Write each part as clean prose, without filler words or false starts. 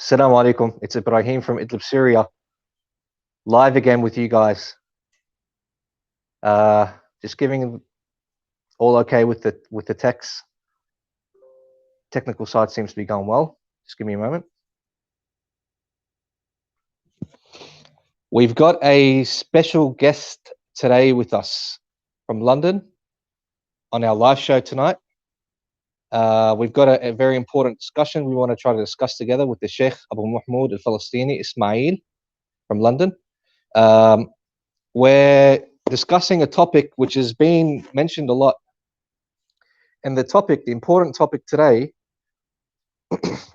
Assalamu alaikum. It's Ibrahim from Idlib, Syria. Live again with you guys. Just giving all okay with the text. Technical side seems to be going well. Just give me a moment. We've got a special guest today with us from London on our live show tonight. We've got a very important discussion we want to try to discuss together with the Sheikh Abu Muhmoud Filisteeni Ismail from London. We're discussing a topic which has been mentioned a lot. And the important topic today,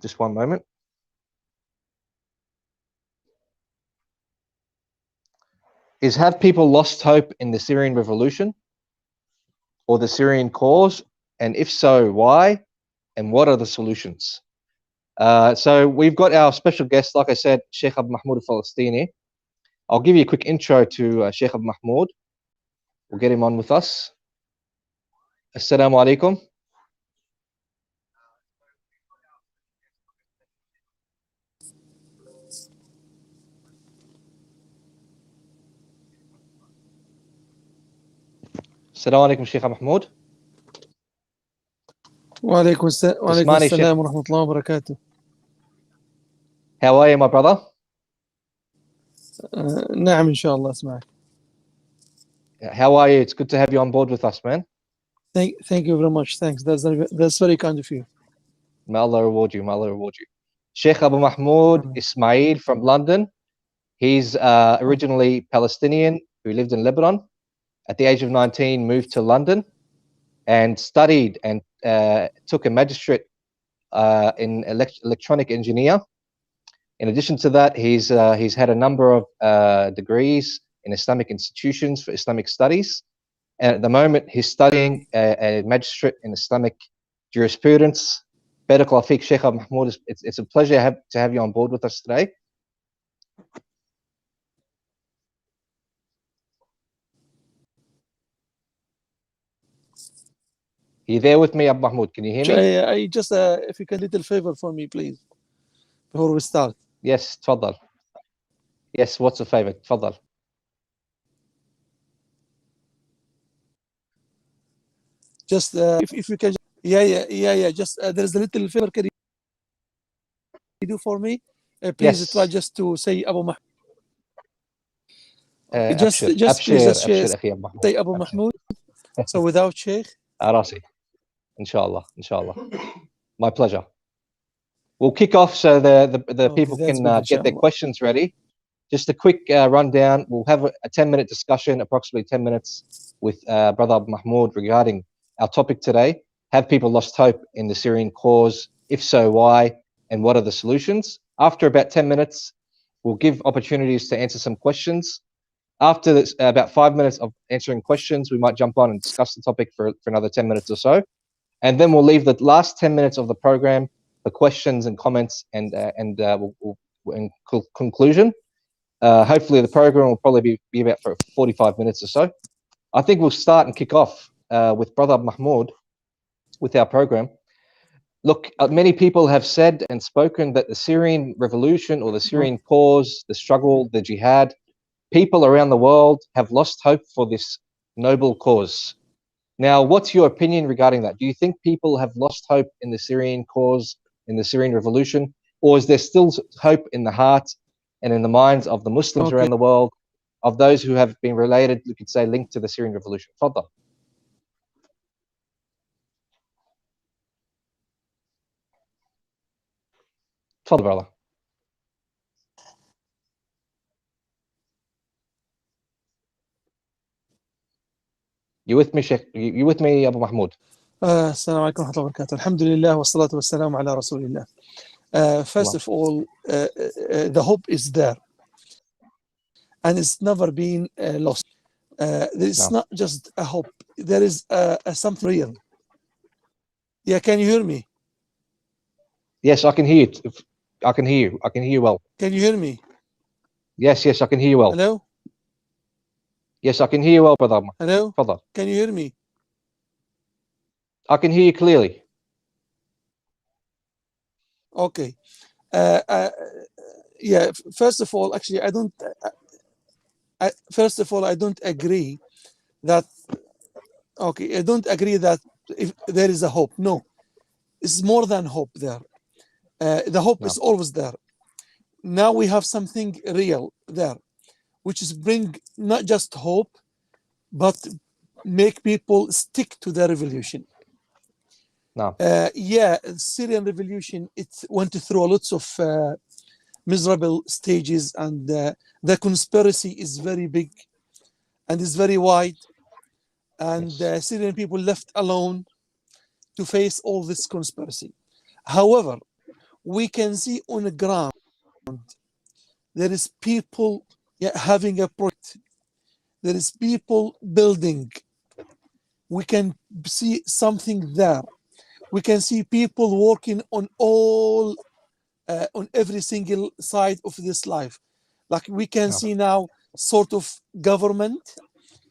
just one moment, is have people lost hope in the Syrian revolution or the Syrian cause? And if so, why? And what are the solutions? So we've got our special guest, like I said, Sheikh Abu Muhmoud Filisteeni. I'll give you a quick intro to Sheikh Abu Muhmoud. We'll get him on with us. Assalamu alaikum. Assalamu alaikum, Sheikh Abu Muhmoud. وعليكم السلام ورحمة الله وبركاته. How are you, my brother? نعم إن شاء الله أسمعك. How are you? It's good to have you on board with us, man. Thank you very much. Thanks. That's very kind of you. May Allah reward you. May Allah reward you. Sheikh Abu Muhmoud Ismail from London. He's originally Palestinian who lived in Lebanon. At the age of 19, moved to London and studied and took a magistrate in electronic engineer. In addition to that, he's had a number of degrees in Islamic institutions for Islamic studies. And at the moment, he's studying a magistrate in Islamic jurisprudence. Barakallahu Feek, Sheikh Abu Muhmoud. It's a pleasure to have you on board with us today. Are you there with me, Abu Muhmoud? Can you hear me? I just, if you can do a little favor for me, please, before we start. Yes, tfaddal. Yes, what's the favor? Tfaddal. Just, if you can, yeah. Just, there's a little favor can you do for me? Please yes. try just to say Abu Muhmoud. Just please say Abu Muhmoud. So without Sheikh. Arasi. Inshallah. My pleasure. We'll kick off so the people can get their questions ready. Just a quick rundown. We'll have a 10-minute discussion, approximately 10 minutes, with Brother Abu Muhmoud regarding our topic today. Have people lost hope in the Syrian cause? If so, why? And what are the solutions? After about 10 minutes, we'll give opportunities to answer some questions. After this, about 5 minutes of answering questions, we might jump on and discuss the topic for another 10 minutes or so. And then we'll leave the last 10 minutes of the program for questions and comments and in conclusion. Hopefully the program will probably be about for 45 minutes or so. I think we'll start and kick off with Brother Abu Muhmoud with our program. Look, many people have said and spoken that the Syrian revolution or the Syrian cause, the struggle, the jihad, people around the world have lost hope for this noble cause. Now, what's your opinion regarding that? Do you think people have lost hope in the Syrian cause, in the Syrian revolution, or is there still hope in the heart and in the minds of the Muslims around the world, of those who have been related, you could say, linked to the Syrian revolution? Fadda. Fadda, brother. You with me, Sheikh? You with me, Abu Muhmoud? Assalamu alaikum wa rahmatullahi wa barakatuh. Alhamdulillah wa salatu wa salam ala rasulillah. First of all, the hope is there. And it's never been lost. It's not just a hope. There is something real. Yeah, can you hear me? Yes, I can hear you. I can hear you. I can hear you well. Can you hear me? Yes, I can hear you well. Hello? Yes, I can hear you well, brother. Hello? Fadda. Can you hear me? I can hear you clearly. Okay. Yeah, first of all, actually, I don't agree that, okay, I don't agree that if there is a hope. No, it's more than hope there. The hope is always there. Now we have something real there, which is bring not just hope, but make people stick to the revolution. Yeah, Syrian revolution, it went through lots of miserable stages, and the conspiracy is very big and is very wide, and Syrian people left alone to face all this conspiracy. However, we can see on the ground there is people having a project, there is people building. We can see something there. We can see people working on all on every single side of this life. Like we can see now sort of government.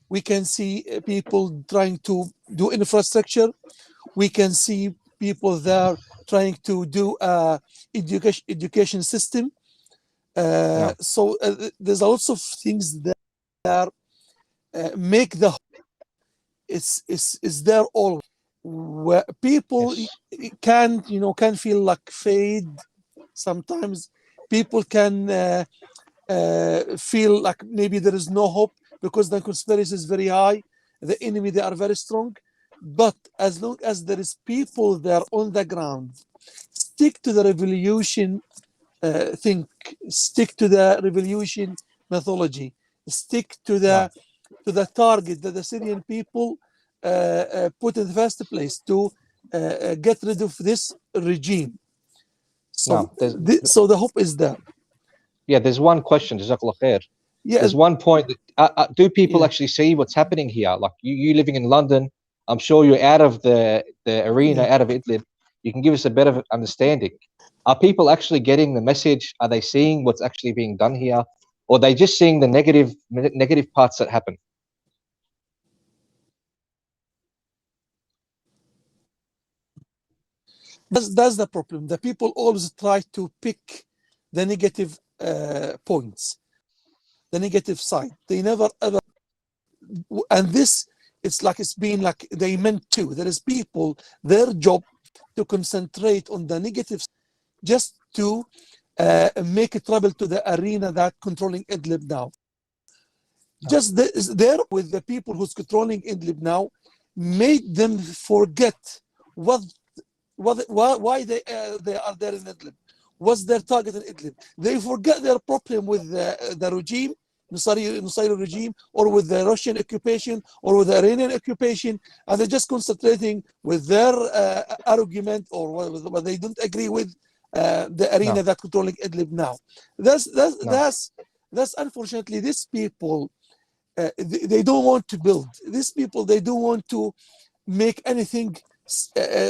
We can see people trying to do infrastructure. We can see people there trying to do education system. So there's lots of things that make the is there all where people can feel like fade. Sometimes people can feel like maybe there is no hope because the conspiracy is very high, the enemy, they are very strong. But as long as there is people there on the ground, stick to the revolution stick to the revolution methodology, stick to the target that the Syrian people put in the first place to get rid of this regime. So, so the hope is there. Yeah, there's one question, Jazakallah khair. Yeah, there's one point that, do people actually see what's happening here? Like you living in London, I'm sure you're out of the arena, out of Idlib. You can give us a better understanding. Are people actually getting the message? Are they seeing what's actually being done here? Or are they just seeing the negative parts that happen? That's the problem. The people always try to pick the negative points, the negative side. They never ever, and this, it's like it's been like they meant to. There is people, their job to concentrate on the negative, just to make trouble to the arena that controlling Idlib now. Just there with the people who's controlling Idlib now, made them forget why they are there in Idlib. What's their target in Idlib? They forget their problem with the regime, Nusayri regime, or with the Russian occupation, or with the Iranian occupation, and they're just concentrating with their argument or what they don't agree with the arena that controlling Idlib now. That's unfortunately, these people, they don't want to build. These people, they don't want to make anything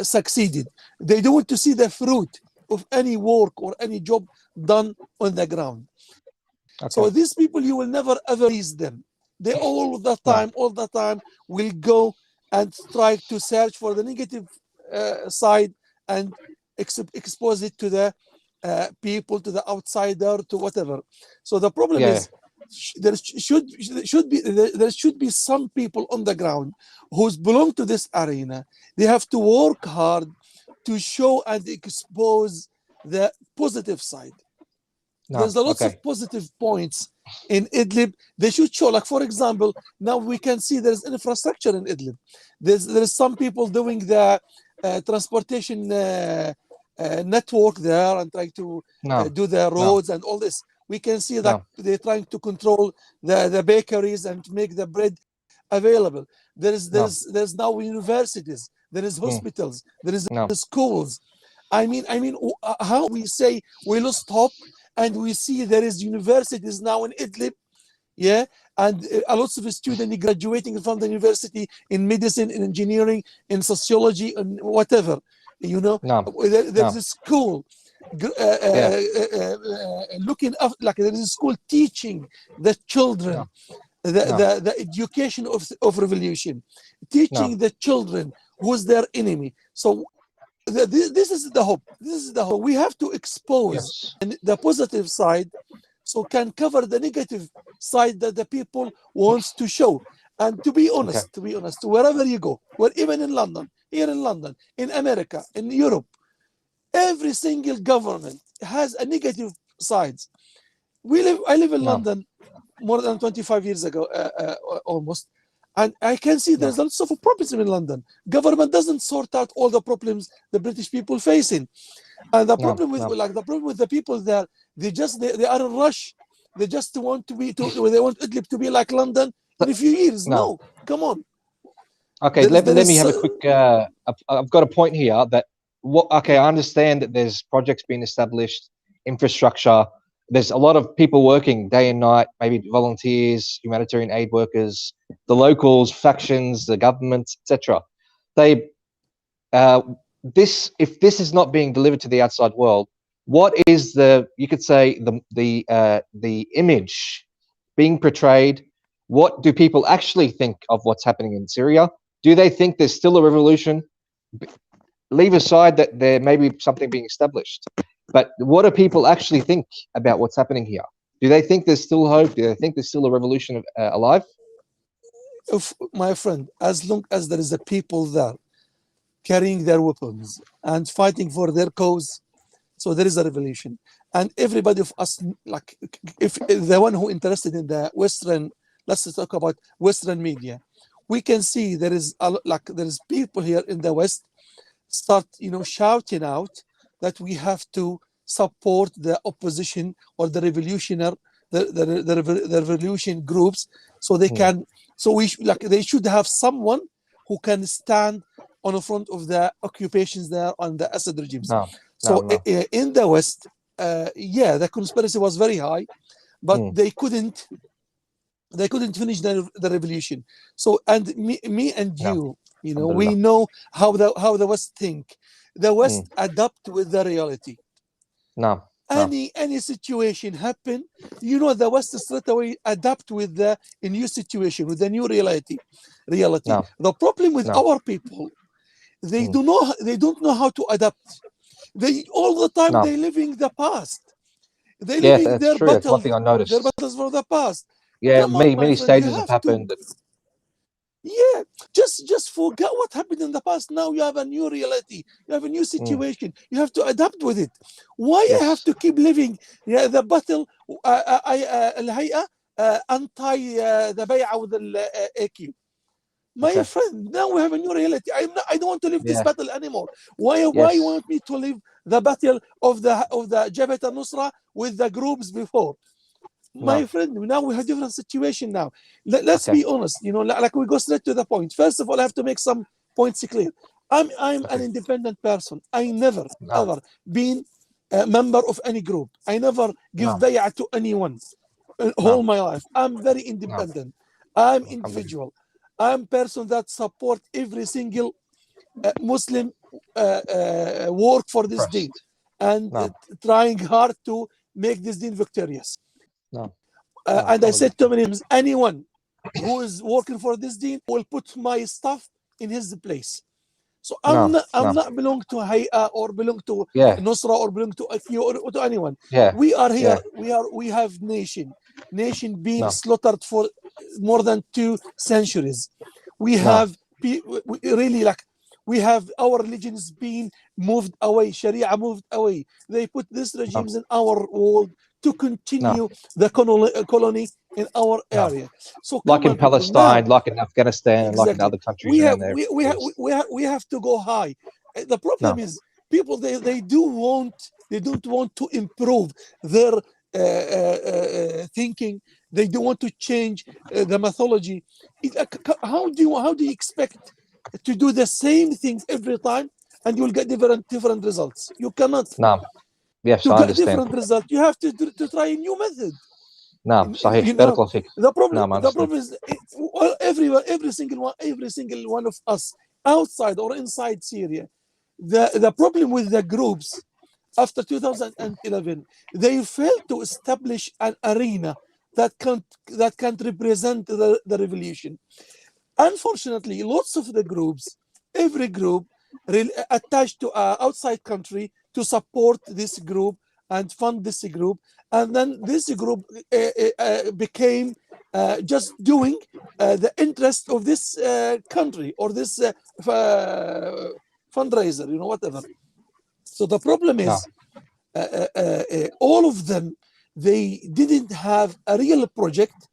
succeeded. They don't want to see the fruit of any work or any job done on the ground. So these people, you will never ever please them. They all the time will go and try to search for the negative side and expose it to the people, to the outsider, to whatever. So the problem is, there should be some people on the ground who belong to this arena. They have to work hard to show and expose the positive side. There's a lot of positive points in Idlib. They should show, like for example, now we can see there's infrastructure in Idlib. There's some people doing the transportation network there and trying to do the roads and all this. We can see that they're trying to control the bakeries and make the bread available. There's now universities, there is hospitals, there is schools. I mean, how we say we lost hope, and we see there is universities now in Idlib, and a lot of students graduating from the university in medicine, in engineering, in sociology, and whatever. There's a school looking up, like there is a school teaching the children the education of revolution, teaching the children who's their enemy. So This is the hope. This is the hope. We have to expose the positive side, so can cover the negative side that the people wants to show. And to be honest, wherever you go, even in London, here in London, in America, in Europe, every single government has a negative sides. I live in London more than 25 years ago, almost. And I can see there's lots of problems in London. Government doesn't sort out all the problems the British people facing. And the problem with the people there, they are in rush. They just want they want Idlib to be like London in a few years. No, come on. Okay, let me have a quick. I've got a point here that I understand that there's projects being established, infrastructure. There's a lot of people working day and night, maybe volunteers, humanitarian aid workers, the locals, factions, the government, etc. If this is not being delivered to the outside world, what is you could say the image being portrayed? What do people actually think of what's happening in Syria? Do they think there's still a revolution? Leave aside that there may be something being established, but what do people actually think about what's happening here? Do they think there's still hope? Do they think there's still a revolution alive? My friend, as long as there is a people there carrying their weapons and fighting for their cause, so there is a revolution. And everybody of us, like, if the one who interested in the Western, let's talk about Western media, we can see there is people here in the West start, shouting out that we have to support the opposition or the revolutionary, the revolution groups, so they can. So they should have someone who can stand on the front of the occupations there on the Assad regimes. In the West, the conspiracy was very high, but they couldn't finish the revolution. So, and me and you, we know how the West think. The West adapt with the reality. Any situation happen, the West straight away adapt with the new situation, with the new reality. The problem with our people, they don't know how to adapt. They all the time they living the past. They living their battles. That's one thing I noticed. Their battles for the past. Yeah, many stages have happened. Yeah, just forget what happened in the past. Now you have a new reality. You have a new situation. You have to adapt with it. Why I have to keep living the battle anti the bay'ah with the AQ? My friend, now we have a new reality. I don't want to live this battle anymore. Why you want me to live the battle of the Jabhat al-Nusra with the groups before? My friend, now we have a different situation now. Let's be honest, like we go straight to the point. First of all, I have to make some points clear. I'm an independent person. I never ever been a member of any group. I never give bay'ah to anyone all my life. I'm very independent. I'm individual. I'm person that support every single Muslim work for this deen and trying hard to make this deen victorious. And I said to many times, anyone who is working for this deen will put my stuff in his place. So I'm not belong to Hay'a or belong to Nusra or belong to AQ or to anyone. We are here. We have nation being slaughtered for more than 2 centuries. We have we have our religions being moved away. Sharia moved away. They put these regimes in our world to continue the colony in our area. So like in Palestine, like in Afghanistan, like in other countries. We have to go high. The problem is people they don't want to improve their thinking. They don't want to change the mythology. How do you expect to do the same things every time and you'll get different results? You cannot. Yes, to I get understand. Different result, you have to try a new method. صحيح. The problem is every single one of us outside or inside Syria. The problem with the groups after 2011, they failed to establish an arena that can represent the revolution. Unfortunately, lots of the groups, every group attached to an outside country to support this group and fund this group, and then this group became just doing the interest of this country or this fundraiser, whatever. So the problem is all of them, they didn't have a real project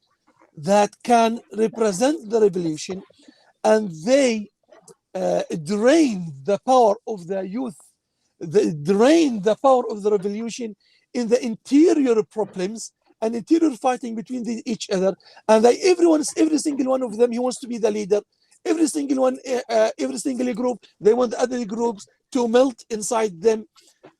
that can represent the revolution, and they drained the power of the youth. They drained the power of the revolution in the interior problems and interior fighting between each other. And every single one of them, he wants to be the leader. Every single group, they want the other groups to melt inside them.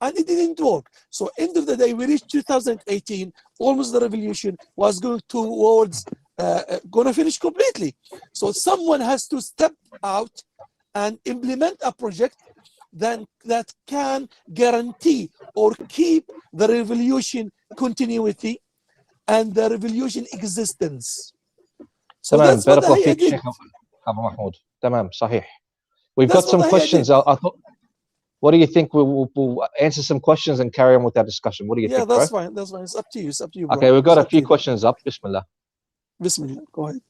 And it didn't work. So end of the day, we reached 2018, almost the revolution was going towards, going to finish completely. So someone has to step out and implement a project that can guarantee or keep the revolution continuity and the revolution existence. So that's what I did. Abu Muhmoud. Tamam, صحيح. We've got some questions. I thought, what do you think? We'll answer some questions and carry on with our discussion. What do you think, that's bro? fine. That's fine. It's up to you. It's up to you, bro. Okay, we've got a few questions up. Bismillah. Bismillah. Go ahead.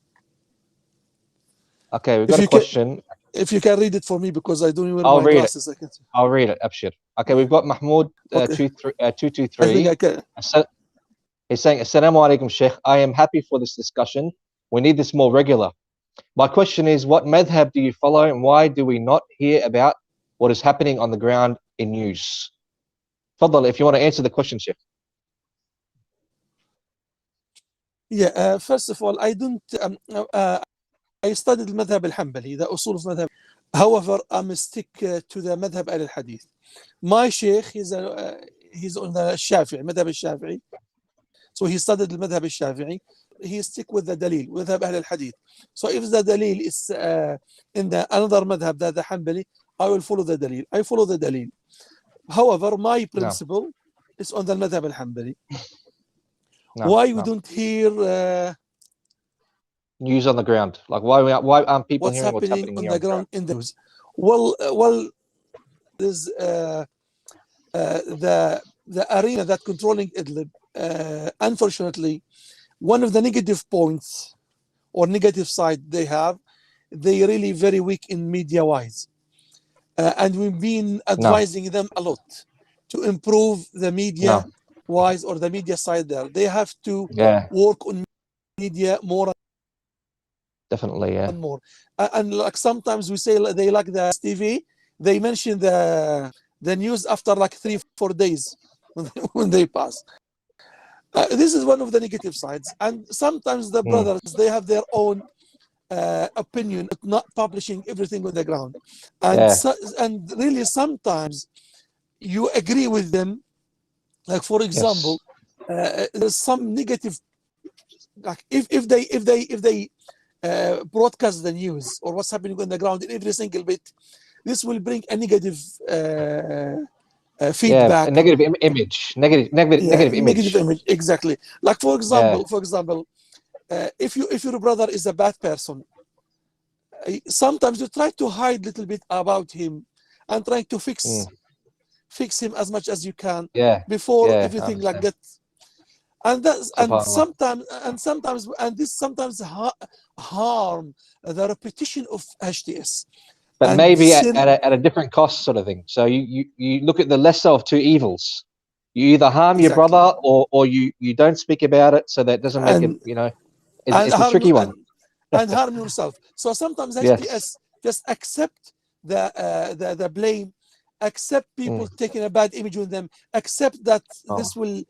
Okay, we've got a question. If you can read it for me, because I don't even I'll my read glasses. I'll read it. Abshir. Okay, we've got Mahmoud 223. I think I can. He's saying, Assalamu alaikum, Sheikh. I am happy for this discussion. We need this more regular. My question is, what madhab do you follow, and why do we not hear about what is happening on the ground in news? Fadal, if you want to answer the question, Sheikh. Yeah, first of all, I don't. I studied madhab al-Hanbali, the usul of madhab. However, I'm stick to the madhab al-Hadith. My sheikh, he's on the Shafi'i, madhab al-Shafi'i. So he studied the madhab al-Shafi'i. He stick with the dalil, madhab al-Hadith. So if the dalil is in the another madhab, the Hanbali, I will follow the dalil. I follow the dalil. However, my principle is on the madhab al-Hanbali. Why we don't hear news on the ground? Like why aren't people hearing what's happening on the ground in the news? Well, there's the arena that controlling Idlib. Unfortunately, one of the negative points or negative side they have, they really very weak in media wise, and we've been advising them a lot to improve the media wise or the media side there. They have to work on media more. Definitely, and more. And like sometimes we say they like the TV, they mention the news after like 3-4 days when they pass. This is one of the negative sides. And sometimes the brothers, they have their own opinion, not publishing everything on the ground. And and really sometimes you agree with them. Like for example, there's some negative. Like if they broadcast the news or what's happening on the ground in every single bit, this will bring a negative feedback. A negative image. Negative image. Exactly. Like for example, if your brother is a bad person, sometimes you try to hide a little bit about him and trying to fix him as much as you can before everything like that. And this sometimes harm the repetition of HTS. But and maybe at a different cost, sort of thing. So you look at the lesser of two evils. You either harm your brother or you don't speak about it, so that doesn't make it, it's a tricky one. And harm yourself. So sometimes HTS just accept the blame, accept people taking a bad image on them, accept that this will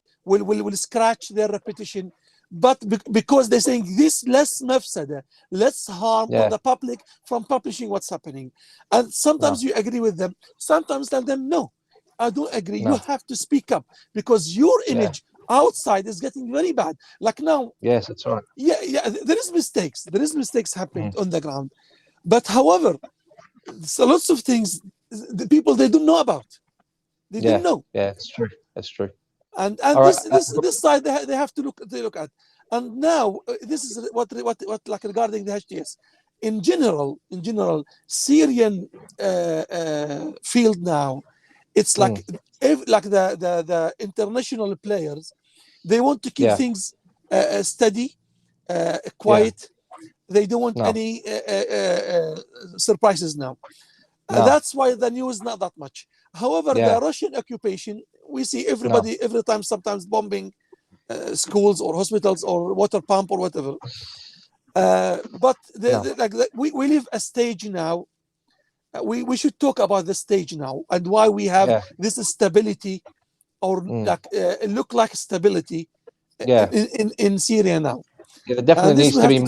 scratch their repetition, but because they're saying this less mafsada, less harm on the public from publishing what's happening. And sometimes you agree with them, sometimes tell them, no, I don't agree. You have to speak up because your image outside is getting very bad. Like now. Yes, that's right. There is mistakes. There is mistakes happening on the ground. But however, so lots of things the people, they don't know about. They didn't know. Yeah, it's true. That's true. And this side they have to look at. And now this is what like regarding the HTS. in general, Syrian field now, it's like the international players, they want to keep things steady, quiet. They don't want any surprises now. That's why the news not that much. However, the Russian occupation, we see everybody every time, sometimes bombing schools or hospitals or water pump or whatever. But we live a stage now. We should talk about the stage now and why we have this stability, or look like stability in Syria now. Yeah, there definitely needs to be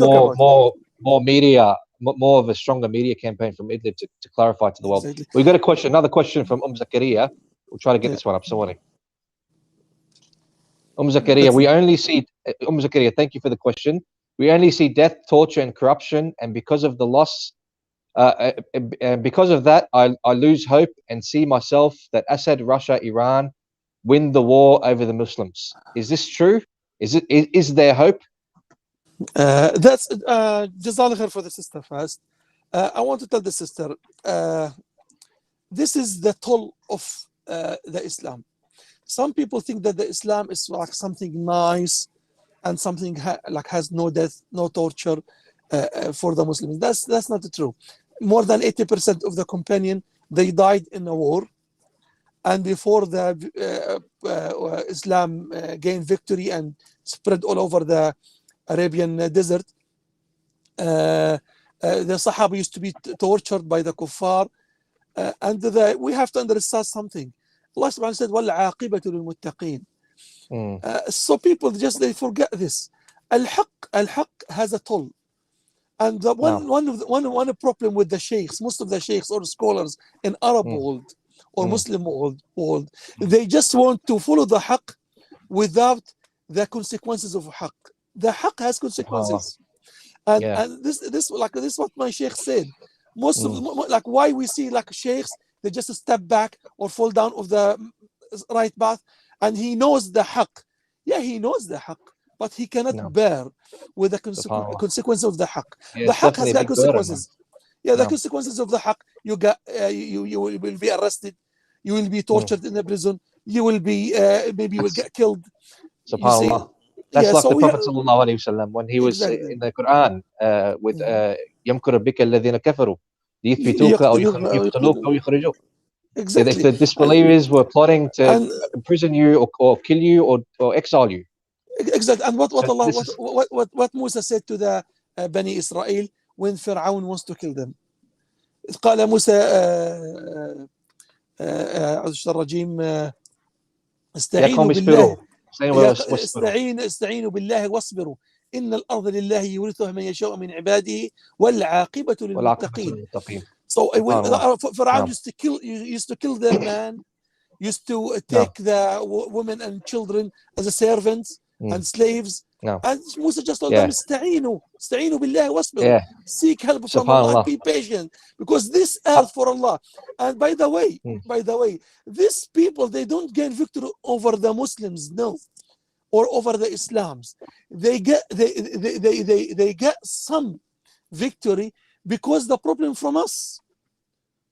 more media, more of a stronger media campaign from Idlib to clarify to the world. Exactly. We got a question, another question from Zakaria. We'll try to get this one up. Sorry. Zakaria, we only see Zakaria, thank you for the question. We only see death, torture, and corruption, and because of the loss, because of that, I lose hope and see myself that Assad, Russia, Iran win the war over the Muslims. Is this true? Is there hope? That's Jazakallah khair for the sister first. I want to tell the sister, this is the toll of the Islam. Some people think that the Islam is like something nice and something like has no death, no torture for the Muslims. That's not true. More than 80% of the companion, they died in a war, and before the Islam gained victory and spread all over the Arabian desert, the Sahaba used to be tortured by the kuffar, and we have to understand something. Allah subhanahu wa ta'ala said, وَالْعَاقِبَةُ لِلْمُتَّقِينَ. So people they forget this. Al-Haq has a toll. And one problem with the sheikhs, most of the sheikhs or scholars in Arab world or Muslim world, they just want to follow the Haq without the consequences of Haq. The Haq has consequences. And this what my sheikh said. Most of like why we see like sheikhs, they just step back or fall down of the right path, and he knows the Haq. Yeah, he knows the Haq, but he cannot bear with the consequence of the Haq. The Haq has got consequences. The consequences of the Haq, you will be arrested, you will be tortured in the prison, you will be maybe you will get killed. SubhanAllah. That's like the Prophet sallallahu alaihi wasallam when he was in the Quran with يمكر بك الذين كفروا ليثبتوك أو يقتلوك أو يخرجوك. Exactly. If the disbelievers were plotting to imprison you or kill you or exile you. Exactly. And what Musa said to the Bani Israel when Fir'aun wants to kill them. قال موسى أعوذ الرجيم استعينوا بالله واصبروا إن الأرض لله يورثها من يشاء من عباده والعاقبة للمتقين. So when Fir'aun used to kill their man, used to take the women and children as a servants and slaves. And Musa just told them, استعينوا بالله واصبروا. Seek help from Allah, be patient, because this earth for Allah. And by the way, these people, they don't gain victory over the Muslims, no, or over the Islams. They get some victory because the problem from us.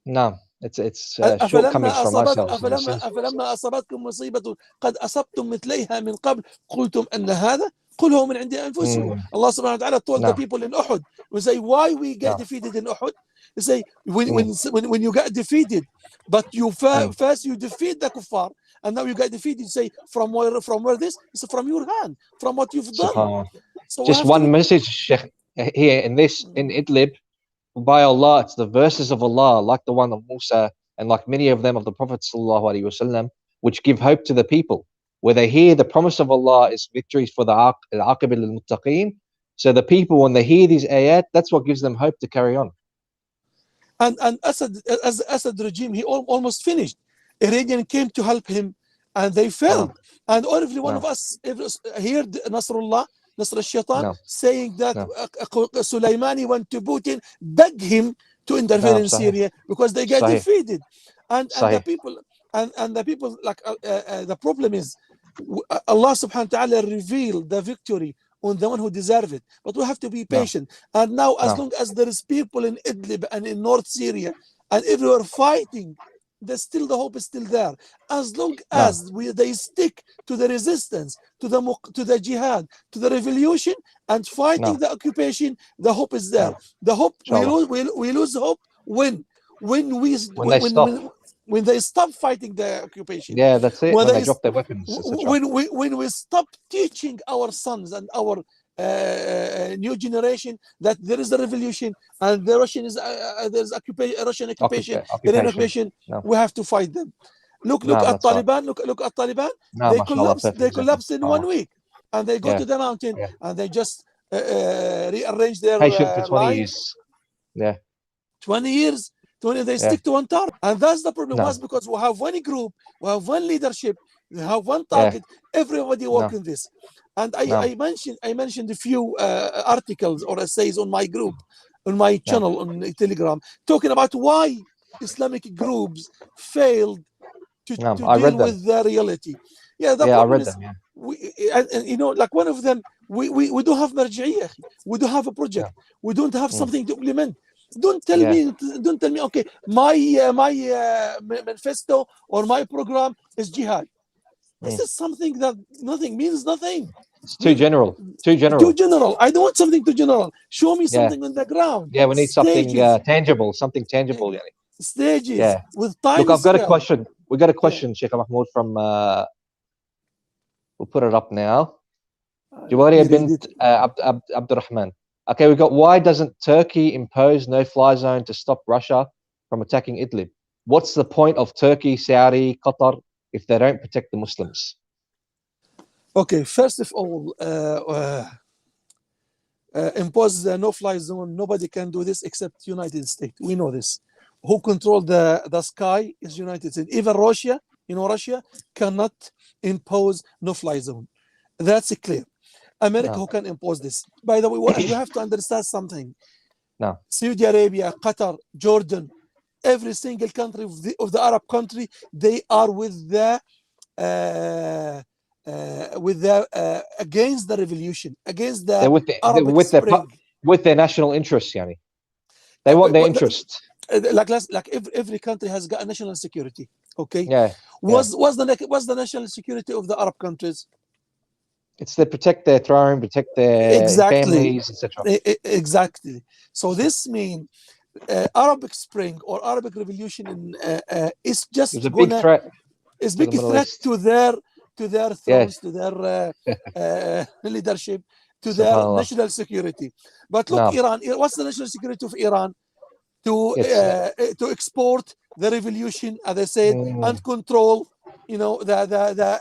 No, it's shortcomings from ourselves. أفلما أصابتكم مصيبة قد أصبتم مثليها من قبل قلتم أن هذا قل هو من عند أنفسهم. Allah subhanahu wa ta'ala told the people in Uhud, we say, why we get defeated in Uhud? They say, when you get defeated, but you first you defeat the kuffar, and now you get defeated, you say, from where this? It's from your hand, from what you've done. So just one message, Sheikh, here in Idlib, by Allah, it's the verses of Allah, like the one of Musa, and like many of them of the Prophet sallallahu alaihi wasallam, which give hope to the people. Where they hear the promise of Allah is victories for the al-aqib al-muttaqeen. So the people, when they hear these ayat, that's what gives them hope to carry on. And Assad regime, he almost finished. Iranian came to help him, and they failed. And every one of us heard Nasr al-Shaitan saying that Soleimani went to Putin, begged him to interfere in Syria because they get defeated. And the people, like the problem is, Allah subhanahu wa ta'ala revealed the victory on the one who deserve it. But we have to be patient. And now, as long as there is people in Idlib and in North Syria and everywhere fighting, there's still the hope is still there. As long as they stick to the resistance, to the jihad, to the revolution, and fighting the occupation, the hope is there. The hope we lose hope when they stop fighting the occupation. Yeah, that's it. When they drop their weapons. When we stop teaching our sons and our new generation that there is a revolution and the Russian is there's Russian occupation, Iranian occupation, we have to fight them. Look at Taliban. Look at Taliban. They collapsed in 1 week, and they go to the mountain and they just rearrange their patient for 20 life. years. Yeah, 20 years. They stick to one target, and that's the problem. Was because we have one group, we have one leadership, we have one target. Everybody working this. And I mentioned a few articles or essays on my group, on my channel on Telegram, talking about why Islamic groups failed to deal with the reality. Yeah, the problem is, like one of them, we don't have marji'iyah, we don't have a project, we don't have something to implement. Don't tell me, okay, my manifesto or my program is jihad. This is something that means nothing. It's too general. Too general. I don't want something too general. Show me something on the ground. Yeah, we need something tangible. Something tangible. Stages with time. Look, I've got a question. We got a question, Sheikh Mahmoud, from. We'll put it up now. Juwariya bint Abdurrahman. Okay, we got, why doesn't Turkey impose no-fly zone to stop Russia from attacking Idlib? What's the point of Turkey, Saudi, Qatar if they don't protect the Muslims? Okay, first of all, impose the no-fly zone. Nobody can do this except United States. We know this. Who control the sky is United States. Even Russia, Russia cannot impose no-fly zone. That's clear. America who can impose this. By the way, we have to understand something. Saudi Arabia, Qatar, Jordan, every single country of the Arab country, they are with the against the revolution, against the Arab Spring. With their national interests, Yani. They want their interests. Like every country has got a national security. Okay. What's the national security of the Arab countries? It's to protect their throne, protect their families, etc. Exactly. So this means Arabic Spring or Arabic Revolution is just a big threat. It's a big threat to their thrones, to their leadership, to their national security. But look, Iran. What's the national security of Iran? To export the revolution, as I said, and control, the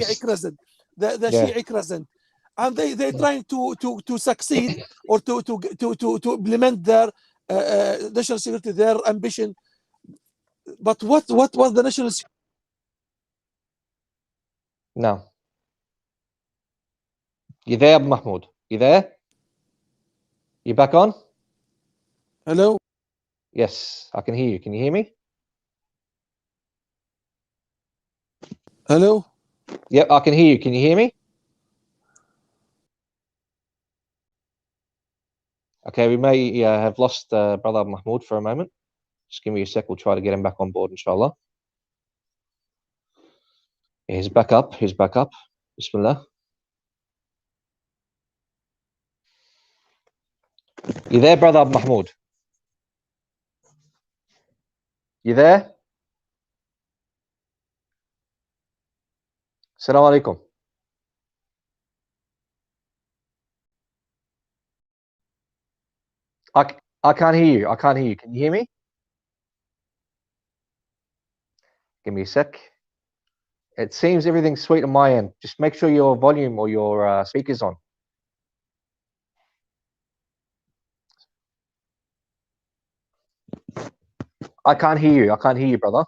Shiite crescent. The Shiite crescent, and they're trying to succeed or to implement their national security, their ambition. But what was the national security? No. You there, Abu Muhmoud? You there? You back on? Hello? Yes, I can hear you. Can you hear me? Hello? Yep, I can hear you. Can you hear me? Okay, we may have lost Brother Mahmoud for a moment. Just give me a sec. We'll try to get him back on board, inshallah. He's back up. He's back up. Bismillah. You there, Brother Mahmoud? You there? Assalamu alaikum. I can't hear you. I can't hear you. Can you hear me? Give me a sec. It seems everything's sweet on my end. Just make sure your volume or your speaker's on. I can't hear you. I can't hear you, brother.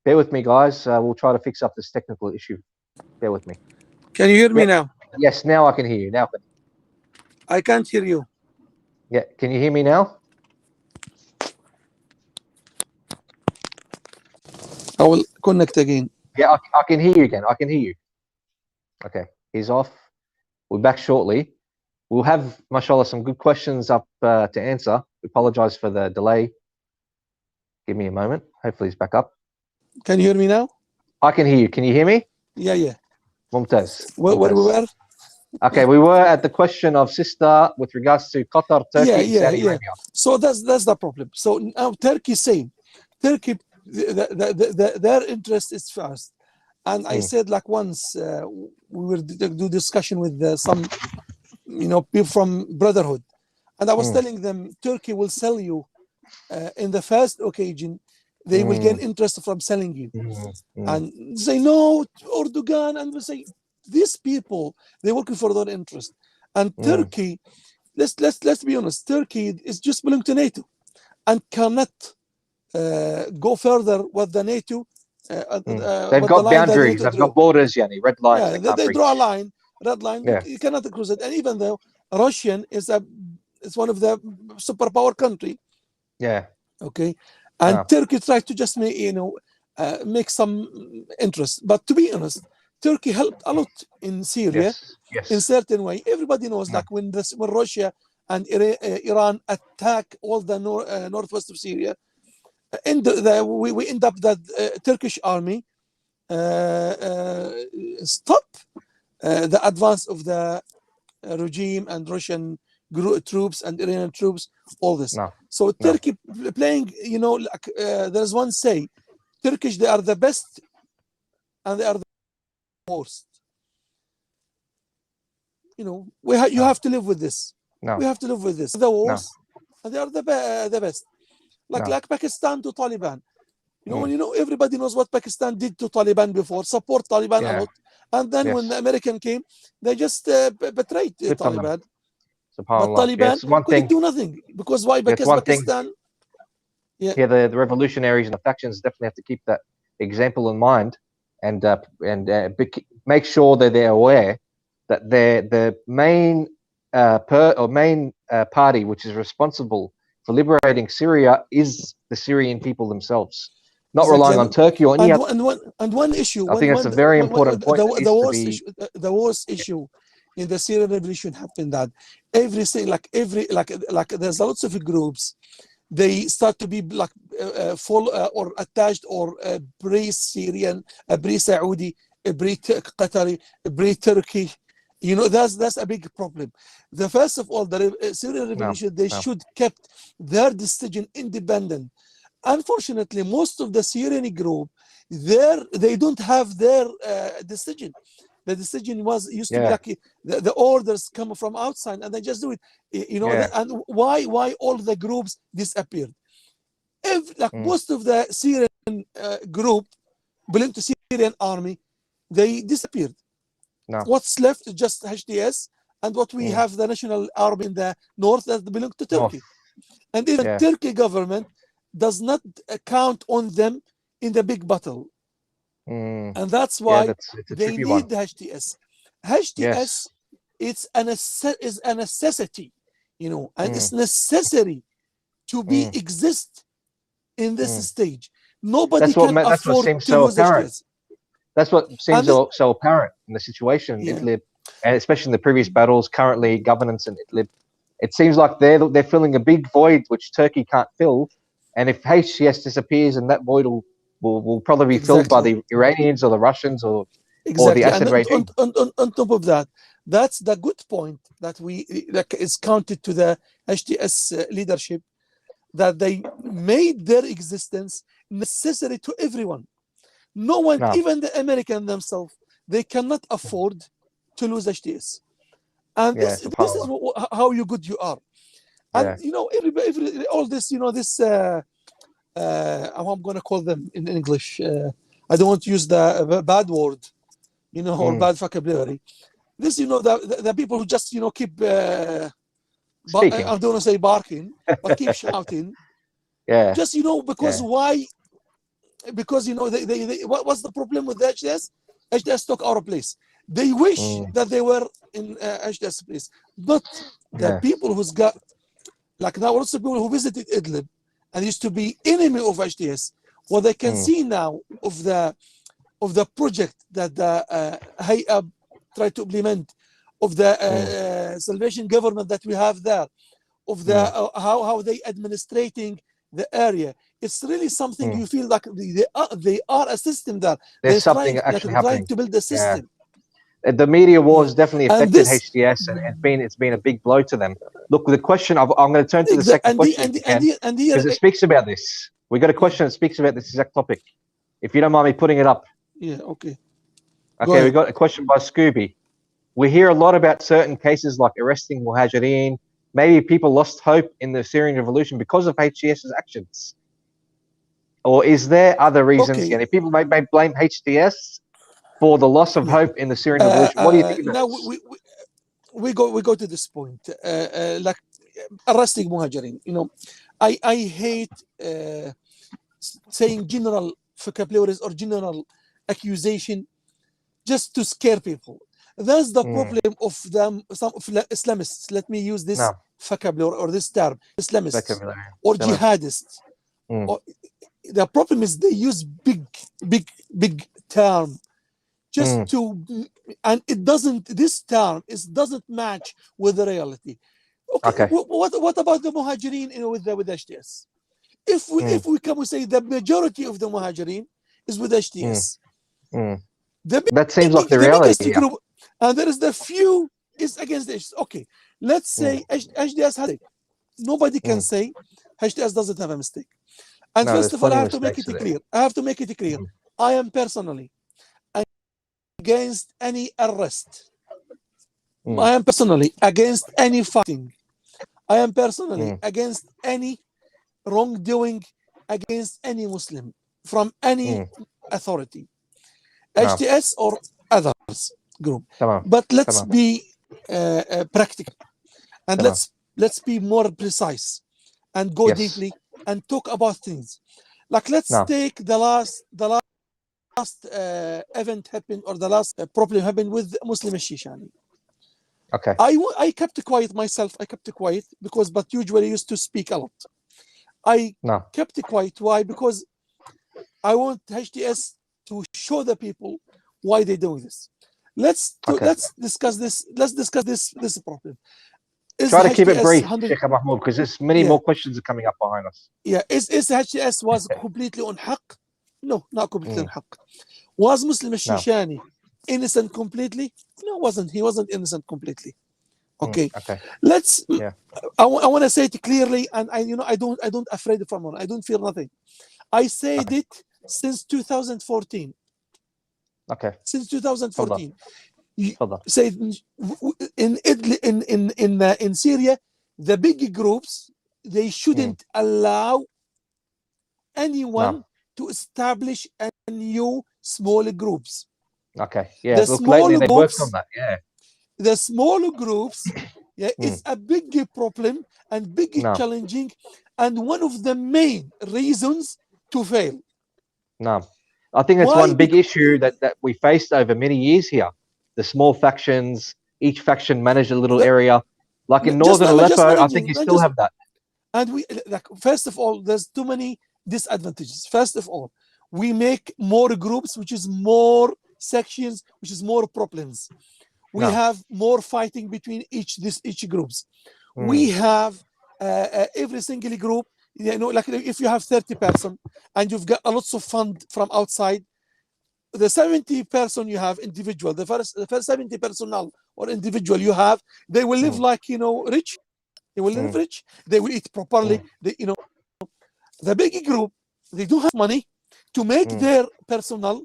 Bear with me, guys. We'll try to fix up this technical issue. Bear with me. Can you hear me now? Yes, now I can hear you. Now I can't hear you. Yeah, can you hear me now? I will connect again. Yeah, I can hear you again. I can hear you. Okay, he's off. We're back shortly. We'll have, mashallah, some good questions up to answer. We apologize for the delay. Give me a moment. Hopefully he's back up. Can you hear me now? I can hear you. Can you hear me? Yeah. Mumtaz. Where we were? Okay, we were at the question of sister with regards to Qatar, Turkey, and Saudi Arabia. So that's the problem. So now Turkey saying, Turkey, their interest is first. And I said, like, once we will do discussion with some, people from Brotherhood, and I was telling them Turkey will sell you in the first occasion. They will gain interest from selling you, and say no, Erdogan, and we say these people, they're working for their interest. And Turkey, let's be honest, Turkey is just belong to NATO and cannot go further with the NATO. They've got boundaries, they've got borders, red lines. Yeah, they draw a line, red line. Yeah. You cannot cross it. And even though Russian is one of the superpower country. Yeah. Okay. And Turkey tries to just make some interest. But to be honest, Turkey helped a lot in Syria in certain way. Everybody knows, like when Russia and Iran attack all the northwest of Syria, we end up that Turkish army stop the advance of the regime and Russian troops and Iranian troops, all this. So Turkey playing, there's one say, Turkish, they are the best and they are the worst. You have to live with this. We have to live with this. The worst and they are the best. Like Pakistan to Taliban. Everybody knows what Pakistan did to Taliban before, support Taliban a lot. And then when the American came, they just betrayed Taliban. But Taliban couldn't do nothing. Because why? Because Pakistan... the revolutionaries and the factions definitely have to keep that example in mind and make sure that they're aware that the main party which is responsible for liberating Syria is the Syrian people themselves, not relying on Turkey or any other. And one issue, I think that's a very important point. The worst issue in the Syrian revolution happened that everything, there's lots of groups, they start to be full or attached or pre-Syrian, pre-Saudi, pre-Qatari, pre-Turkey. That's a big problem. First of all, the Syrian revolution, they should kept their decision independent. Unfortunately, most of the Syrian group, they don't have their decision. The decision used to be like the orders come from outside, and they just do it. And why all the groups disappeared? Most of the Syrian group belong to Syrian army, they disappeared. What's left is just HTS, and what we have the national army in the north that belong to Turkey. And the Turkey government does not count on them in the big battle. And that's why they need the HTS. HTS is a necessity, and it's necessary to be exist in this stage. Nobody can afford to lose HTS. That's what seems so apparent in the situation in Idlib, and especially in the previous battles. Currently, governance in Idlib, it seems like they're filling a big void which Turkey can't fill. And if HTS disappears, and that void will probably be filled by the Iranians or the Russians or the Assad regime. On top of that, that's the good point that is counted to the HTS leadership, that they made their existence necessary to everyone. No one, even the American themselves, they cannot afford to lose HTS. And this is how good you are. And all this, I'm going to call them in English. I don't want to use the bad word, or bad vocabulary. This, the people who just, keep, I don't want to say barking, but keep shouting. Just, because why? Because what's the problem with the HTS? HTS took our place. They wish that they were in HTS place, but the people who's got, like now, lots of people who visited Idlib and used to be enemy of HTS, what I can see now of the project that the Hayab tried to implement, of the Salvation government that we have there, of the how they administrating the area. It's really something you feel like they are a system there. There's something trying to build a system. The media wars definitely affected HTS, and it's been a big blow to them. Look, the question I'm going to turn to the second question because it speaks about this. We got a question that speaks about this exact topic. If you don't mind me putting it up. Yeah. Okay. Okay, we got a question by Scooby. We hear a lot about certain cases like arresting Muhajirin. Maybe people lost hope in the Syrian revolution because of HTS's actions. Or is there other reasons? Okay. People may blame HTS for the loss of hope in the Syrian revolution. What do you think about this? We go to this point, like arresting Muhajirin. I hate saying general vocabularies or general accusation just to scare people. That's the problem of some of Islamists. Let me use this vocabulary or this term, Islamists or jihadists. The problem is they use big term just to, and it doesn't. This term doesn't match with the reality. Okay. What about the Muhajirin with HTS? If we come and say the majority of the Muhajirin is with HTS, that seems like the reality. Group, and there is the few is against the HTS. Okay, let's say HTS has. Nobody can say HTS doesn't have a mistake. And first of all, I have to make it clear. I am personally against any arrest. I am personally against any fighting. I am personally against any wrongdoing against any Muslim from any authority, HTS or others group. But let's be practical, and let's be more precise and go deeply and talk about things. Like let's take the last event happened, or the last problem happened with Muslim Shishani. Okay. I kept quiet myself. I kept quiet but usually used to speak a lot. I kept quiet. Why? Because I want HTS to show the people why they're doing this. Let's discuss this. Let's discuss this problem. Try to keep it brief, Sheikh Abu Muhmoud, because there's many more questions are coming up behind us. Yeah, is HTS was completely on haqq? No, not completely on haqq. Was Muslim Shishani innocent completely? No, wasn't. He wasn't innocent completely. Okay. Let's. I want to say it clearly, and I don't afraid of someone. I don't fear nothing. I said it since 2014. Okay. Since 2014. Say in Idlib, in Syria, the big groups, they shouldn't allow anyone to establish a new small groups. Okay. Yeah. Look, lately they worked on that. Yeah. The small groups, is a big problem and big challenging, and one of the main reasons to fail. I think that's one big issue that we faced over many years here. The small factions, each faction managed a little area. Like in northern Aleppo, I think you still have that. And first of all, there's too many disadvantages. First of all, we make more groups, which is more sections, which is more problems. We have more fighting between each groups. We have every single group, like if you have 30 person and you've got a lots of fund from outside, the 70 person you have individual, the first 70 personnel or individual you have, they will live like rich. They will live rich. They will eat properly. The big group, they don't have money to make their personnel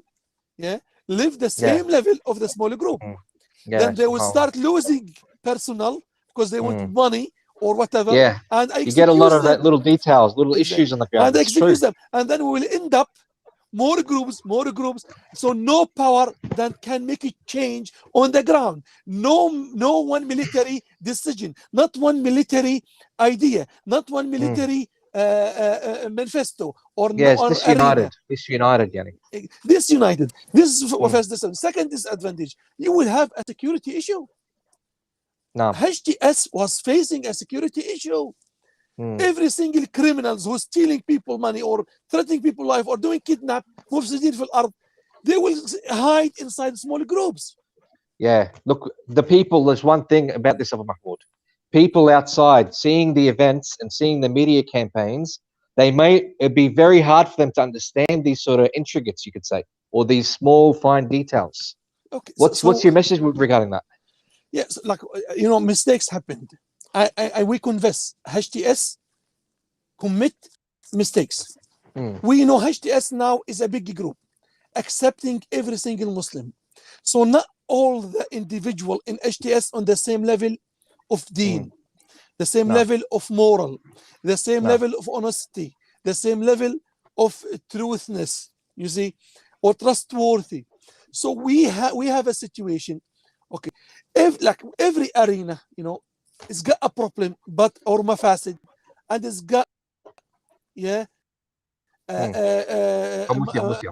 live the same level of the smaller group. Then they will start losing personnel because they want money or whatever. And you get a lot of that little details, little issues on the ground. And execute them, and then we will end up more groups. So no power that can make a change on the ground. No one military decision, not one military idea, not one military manifesto or disunited, Yanni. Disunited. This is first disadvantage. Second disadvantage, you will have a security issue. HTS was facing a security issue. Every single criminals who's stealing people money or threatening people life or doing kidnap, مفسدين في الأرض, they will hide inside small groups. Yeah, look, the people, there's one thing about this, Abu Muhmoud. People outside seeing the events and seeing the media campaigns, it'd be very hard for them to understand these sort of intricacies, you could say, or these small, fine details. Okay. What's your message regarding that? Yes, like, mistakes happened. We confess. HTS commit mistakes. We know HTS now is a big group, accepting every single Muslim. So not all the individual in HTS on the same level of deen, the same level of moral, the same level of honesty, the same level of truthness, you see, or trustworthy. So we have a situation, okay, like every arena, it's got a problem, or mafasid, and it's got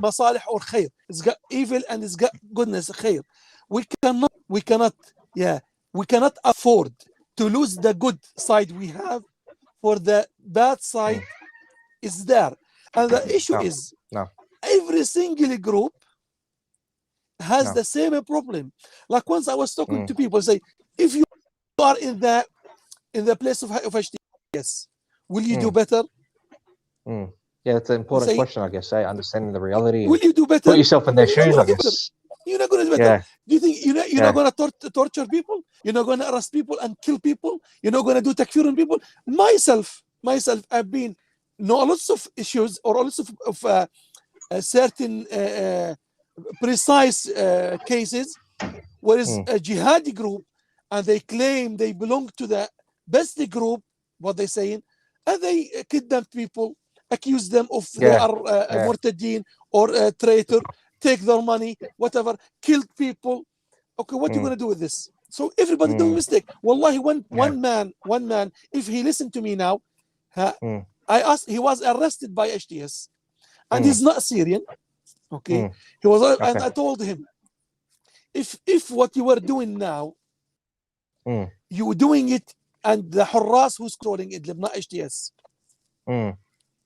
masalih or khair. It's got evil and it's got goodness, khair. We cannot afford to lose the good side we have for the bad side is there. And the issue is every single group has the same problem. Like once I was talking to people, say, if you are in the place of HTS, will you do better? Yeah, that's an important question, I guess. Understanding the reality. Will you do better? Put yourself in their shoes, I guess. You're not going to do better. Do you think you're not going to torture people? You're not going to arrest people and kill people? You're not going to do takfir on people? Myself, I've been lots of issues or lots of certain precise cases where is a jihadi group and they claim they belong to the best group, what they're saying, and they kidnapped people, accuse them of they are murtadeen or a traitor, take their money, whatever, killed people. Okay, what are you going to do with this? So everybody doing mistake. Wallahi, one man, if he listened to me now, I asked, he was arrested by HTS and he's not Syrian. Okay, he was, and I told him, if what you were doing now, you were doing it, and the Hurras who's controlling Idlib, not HTS,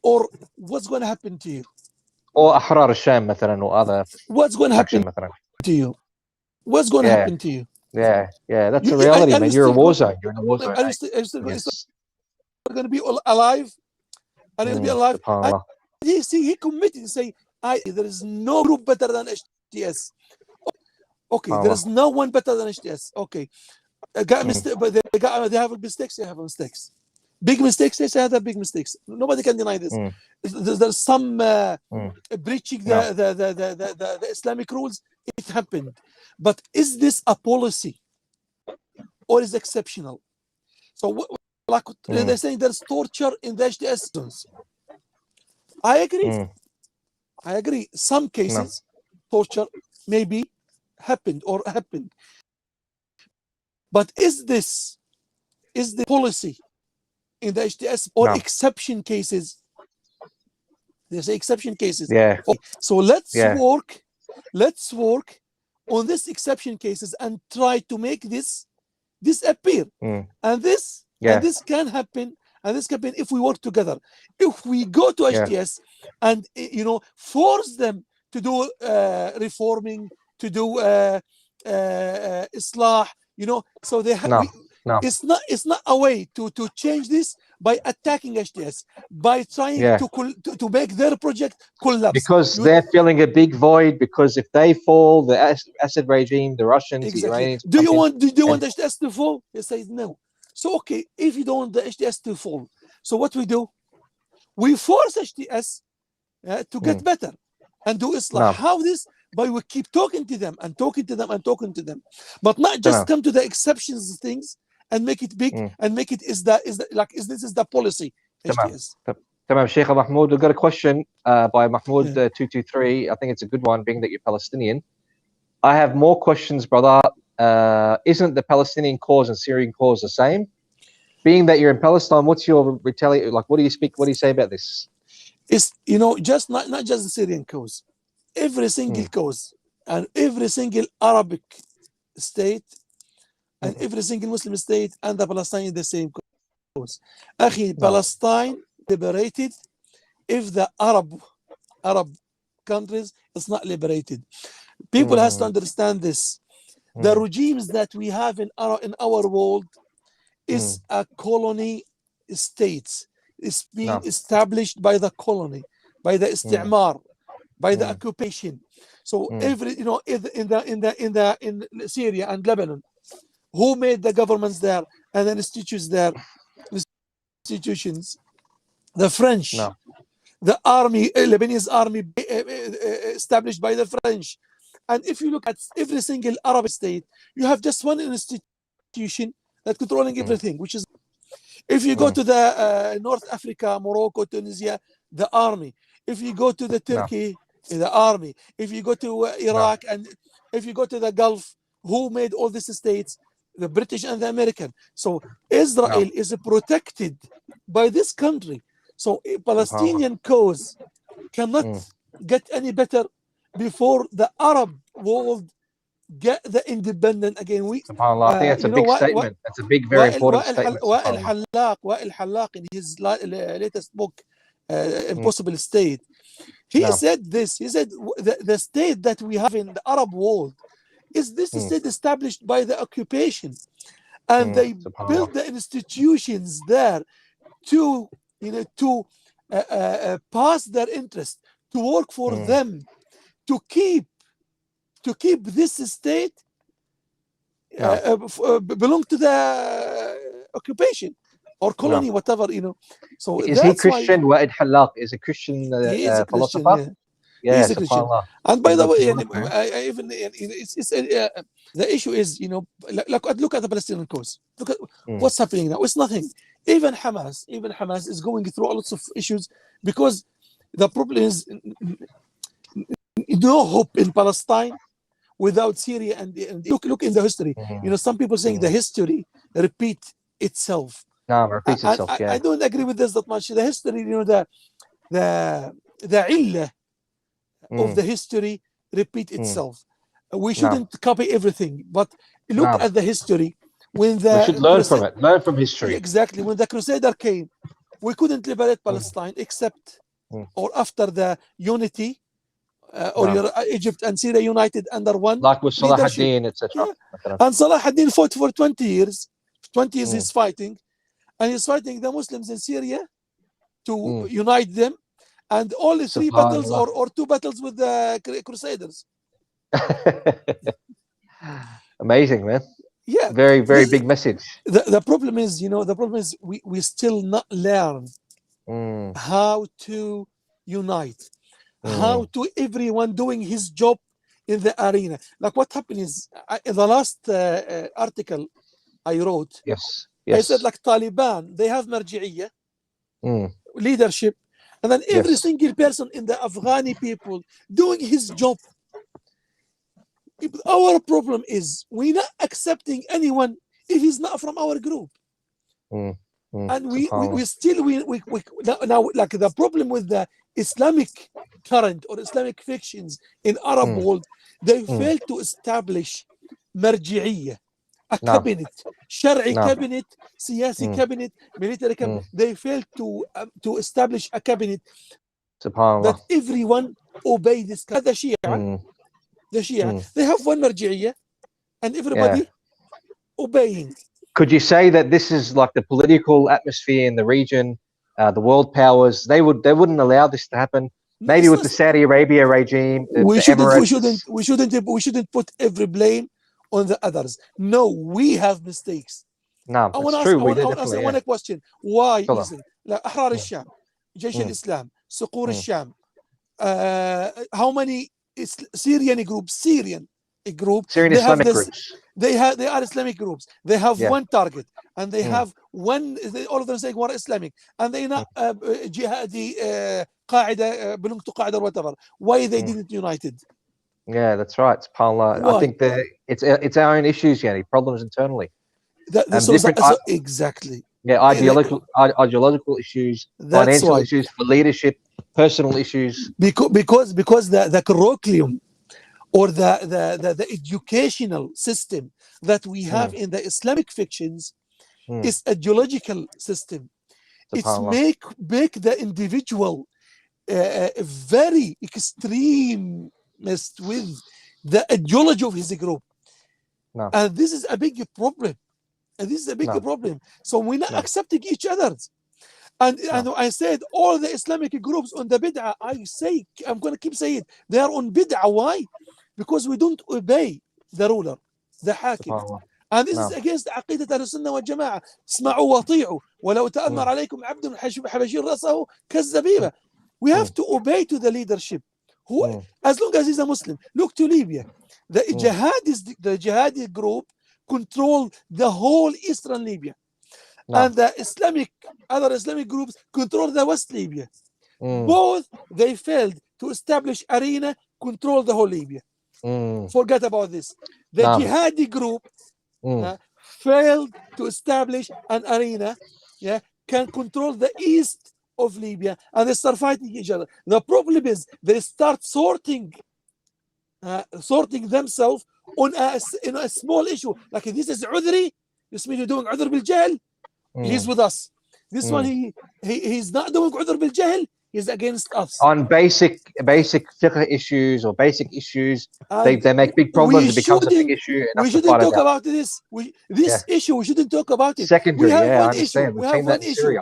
or what's going to happen to you? Or أحرار الشام مثلا, or other. What's going to happen to you? What's going to happen to you? Yeah, that's a reality, man. You're a war zone. You're in a war zone. Are you still going to be alive? Are you going to be alive? He committed to say, there is no group better than HTS. Okay, there is no one better than HTS. Okay, got mistake, but they have mistakes. They have mistakes. Big mistakes. They say have big mistakes. Nobody can deny this. There's some breaching the Islamic rules. It happened, but is this a policy or is exceptional? So, like they're saying, there's torture in the HTS zones. I agree. I agree. Some cases, torture maybe happened. But is the policy in the HTS or exception cases? They say exception cases. Yeah. Okay. So let's work on this exception cases and try to make this appear. And this can happen. And this can happen if we work together. If we go to HTS and force them to do reforming, to do islah, so they have. It's not a way to change this by attacking HTS, by trying to make their project collapse. Because they're filling a big void. Because if they fall, the Assad regime, the Russians, the Iranians. Do you want HTS to fall? They say no. So okay, if you don't want the HTS to fall, so what we do? We force HTS to get better and do Islam. How this? But we keep talking to them and talking to them and talking to them, but not just come to the exceptions things and make it big and make it this is the policy. Tamam, Sheikh Abu Muhmoud. We've got a question by Mahmoud 223. I think it's a good one, being that you're Palestinian. I have more questions, brother. Isn't the Palestinian cause and Syrian cause the same? Being that you're in Palestine, what's your retaliate? Like, what do you say about this? It's just not just the Syrian cause. Every single cause and every single Arabic state and every single Muslim state and the Palestinian the same cause. Akhi, Palestine liberated if the Arab countries is not liberated. People has to understand this. The regimes that we have in our world is a colony states. It's being established by the colony, by the istimar, by the occupation. So every in Syria and Lebanon, who made the governments there and the institutions there? Institutions, the French, the army, Lebanese army established by the French. And if you look at every single Arab state, you have just one institution that controlling everything, which is, if you go to the North Africa, Morocco, Tunisia, the army. If you go to the Turkey, the army. If you go to Iraq, and if you go to the Gulf, who made all these states? The British and the American. So Israel is protected by this country. So Palestinian cause cannot get any better before the Arab world get the independent again. SubhanAllah, I think that's a big statement. That's a big, very important statement. Wa'il Hallaq in his latest book, Impossible State, he said this. He said the state that we have in the Arab world is this state established by the occupation, and they build the institutions there to pass their interest, to work for them, to keep this state belong to the occupation or colony, whatever, So is he Christian? Wa'id Hallaq is a Christian philosopher. Yeah, he's a Christian. And by the way, the issue is, look at the Palestinian cause. Look at what's happening now. It's nothing. Even Hamas is going through lots of issues, because the problem is no hope in Palestine without Syria. And look in the history. Some people saying the history repeat itself. Repeats itself. I don't agree with this that much. The history, the illah of the history repeat itself. We shouldn't copy everything, but look at the history. We should learn from it. Learn from history. Exactly. When the Crusader came, we couldn't liberate Palestine except or after the unity Egypt and Syria united under one. Like with Salah ad-Din, etc. And Salah ad-Din fought for 20 years. 20 years he's fighting. And he's fighting the Muslims in Syria to unite them. And only 3 battles or 2 battles with the Crusaders. Amazing, man. Yeah. Very, very big message. The problem is, we still not learn how to unite, how to everyone doing his job in the arena. Like what happened is, in the last article I wrote, I said like Taliban, they have marji'iyya, leadership, and then every single person in the Afghani people doing his job. Our problem is we're not accepting anyone if he's not from our group. And we still now, like the problem with the Islamic current or Islamic fictions in Arab world, they fail to establish marji'iyya, a cabinet, Shari cabinet, Siyasi cabinet, military cabinet. They fail to establish a cabinet that everyone obey this. The Shia, they have one marji'iyya and everybody obeying. Could you say that this is like the political atmosphere in the region, the world powers? They wouldn't allow this to happen. Maybe with the Saudi Arabia regime, we shouldn't put every blame on the others. No, we have mistakes. No, it's true. I want to ask one question. Why is it? Like Ahrar al-Sham, Jaysh al-Islam, Suqur al-Sham, how many Syrian groups, Syrian Islamic groups. They are Islamic groups. They have one target, and they have one. All of them saying we're Islamic, and they not jihadi Qaeda, belong to Qaeda or whatever. Why they didn't united? Yeah, that's right. SubhanAllah. I think it's our own issues, problems internally. Exactly. Yeah, ideological issues, financial issues, for leadership, personal issues. Because the curriculum or the educational system that we have in the Islamic fictions It's ideological system. It's make the individual very extremist with the ideology of his group. And this is a big problem. So we're not accepting each other. And I said all the Islamic groups on the bid'ah, I'm going to keep saying it, they are on bid'ah. Why? Because we don't obey the ruler, the hakim. And this is against عقيدة أهل السنة والجماعة. اسمعوا وأطيعوا ولو تأمر عليكم عبد حبشي رأسه كالزبيبة. We have to obey to the leadership. Who, as long as he's a Muslim. Look to Libya. The jihadi group control the whole eastern Libya. And the other Islamic groups control the West Libya. Both, they failed to establish arena, control the whole Libya. Forget about this. The jihadi group failed to establish an arena, can control the east of Libya, and they start fighting each other. The problem is they start sorting themselves on in a small issue. Like this is udri, this means you're doing udr bil jahl, he's with us. This one, he's not doing udr bil jahl, he's against us. On basic fiqh issues or basic issues, they make big problems. It becomes a big issue. We shouldn't talk about this. This issue, we shouldn't talk about it. Secondary, I understand. We have one issue.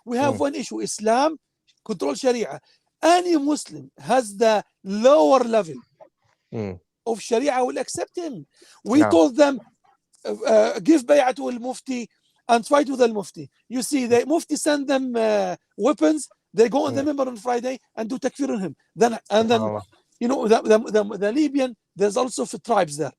We have one issue. Islam control Sharia. Any Muslim has the lower level of Sharia will accept him. We told them, give bay'ah to al-Mufti and fight with al-Mufti. You see, the Mufti send them weapons. They go on the member on Friday and do takfir on him. Then you know, the Libyan, there's also tribes there.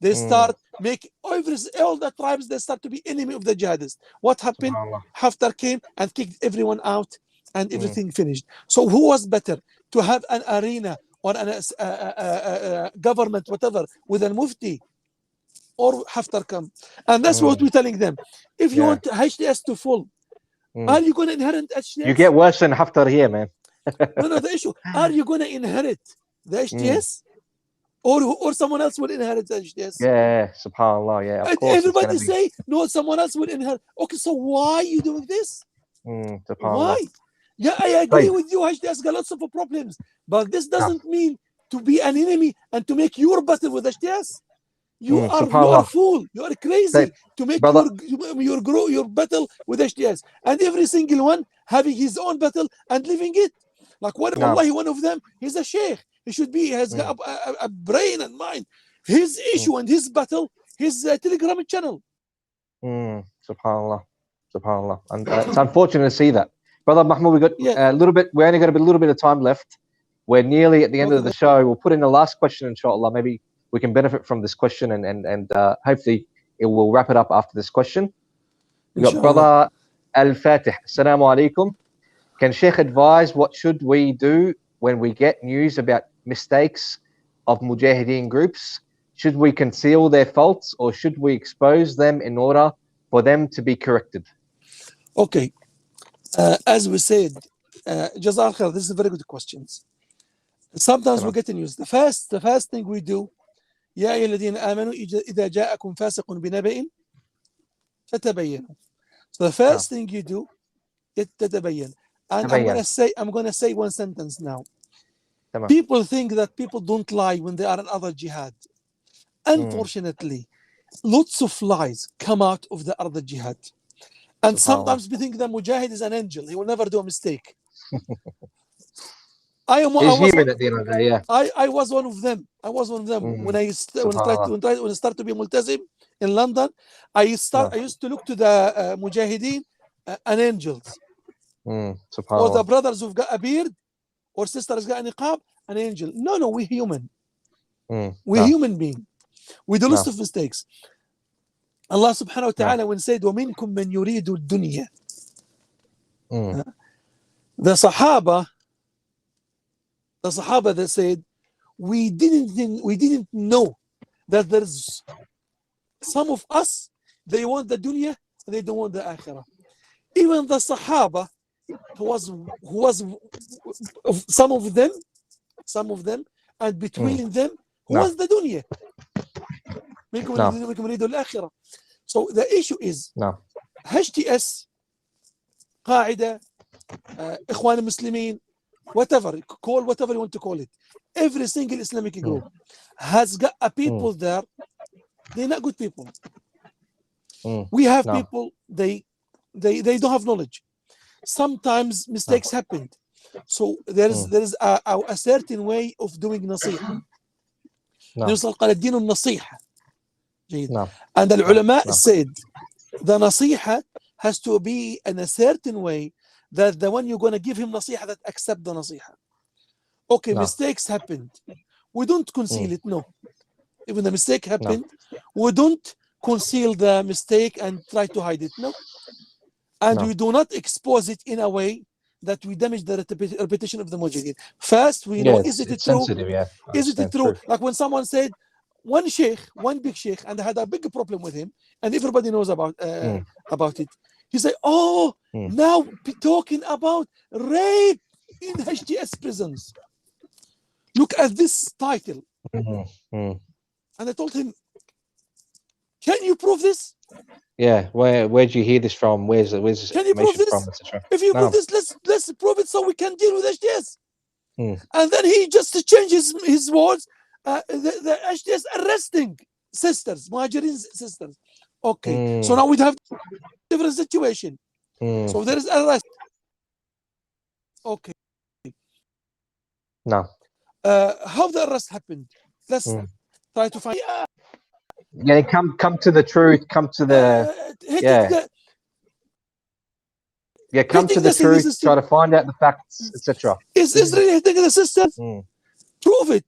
They start make all the tribes, they start to be enemy of the jihadists. What happened? Haftar came and kicked everyone out and everything finished. So who was better, to have an arena or a government, whatever, with a mufti, or Haftar come? And that's what we're telling them. If you want HTS to fall, are you going to inherit HTS? You get worse than Haftar here, man. No, the issue, are you going to inherit the HTS? Or someone else will inherit the HTS? Yeah, subhanAllah, yeah. Of course everybody say, no, someone else will inherit. Okay, so why are you doing this? Why? Yeah, I agree with you, HTS got lots of problems. But this doesn't mean to be an enemy and to make your battle with HTS. You are a fool. You are crazy to make your battle with HTS. And every single one having his own battle and living it. Like wallahi, one of them, he's a sheikh. He has got a brain and mind. His issue and his battle, his Telegram channel. Subhanallah. And it's unfortunate to see that. Brother Muhmoud, we got a little bit, we only got a little bit of time left. We're nearly at the end of the show. We'll put in the last question, inshallah. Maybe we can benefit from this question and hopefully it will wrap it up after this question. We got Brother Al-Fatih. Assalamu alaikum. Can Sheikh advise what should we do when we get news about mistakes of Mujahideen groups? Should we conceal their faults or should we expose them in order for them to be corrected? Okay. As we said, Jazakum, this is a very good questions. Sometimes we get the news. The first thing we do, يا أيها الذين آمنوا إذا جاءكم فاسق بنبأ فتبينوا. So the first thing you do, تتبين. And I'm gonna say one sentence now. People think that people don't lie when they are in other jihad. Unfortunately, lots of lies come out of the other jihad. And sometimes we think the Mujahid is an angel. He will never do a mistake. I was one of them. When I started to be multazim in London, I used to look to the Mujahideen an angels. Or the brothers who've got a beard or sisters got a niqab, an angel. No, we're human. We're human beings. We do lots of mistakes. Allah subhanahu wa ta'ala when said وَمِنْكُمْ مَنْ يُرِيدُ الدُّنْيَا. The Sahaba that said we didn't know that there's some of us, they want the dunya, they don't want the akhirah. Even the Sahaba who was some of them, and between them was the dunya. So the issue is HTS, قاعدة, إخوان المسلمين, whatever, call whatever you want to call it. Every single Islamic group has got a people there. They're not good people. We have people, they don't have knowledge. Sometimes mistakes happened. So there is a certain way of doing نصيحة. نوصل قال الدين النصيحة. جيد. And the ulama said the نصيحة has to be in a certain way that the one you're going to give him نصيحة that accept the نصيحة. Okay, mistakes happened. We don't conceal it, no. Even the mistake happened, we don't conceal the mistake and try to hide it, no. And we do not expose it in a way that we damage the reputation of the mujahideen. First, we know, is it true? Is it true? Like when someone said, one sheikh, one big sheikh, and I had a big problem with him, and everybody knows about it. He said, oh, now talking about rape in HTS prisons. Look at this title. And I told him, can you prove this? Yeah, where'd you hear this from? Where's this? Can you prove this? From, if you prove this, let's prove it so we can deal with HTS. And then he just changed his words. The HTS arresting sisters, Muhajirin sisters. Okay, so now we'd have different situation. So there is arrest. Okay. No. How the arrest happened? Let's try to find. Yeah, come to the truth. Come to the come to the truth. Try to find out the facts, etc. Is really hitting the sister? Prove it.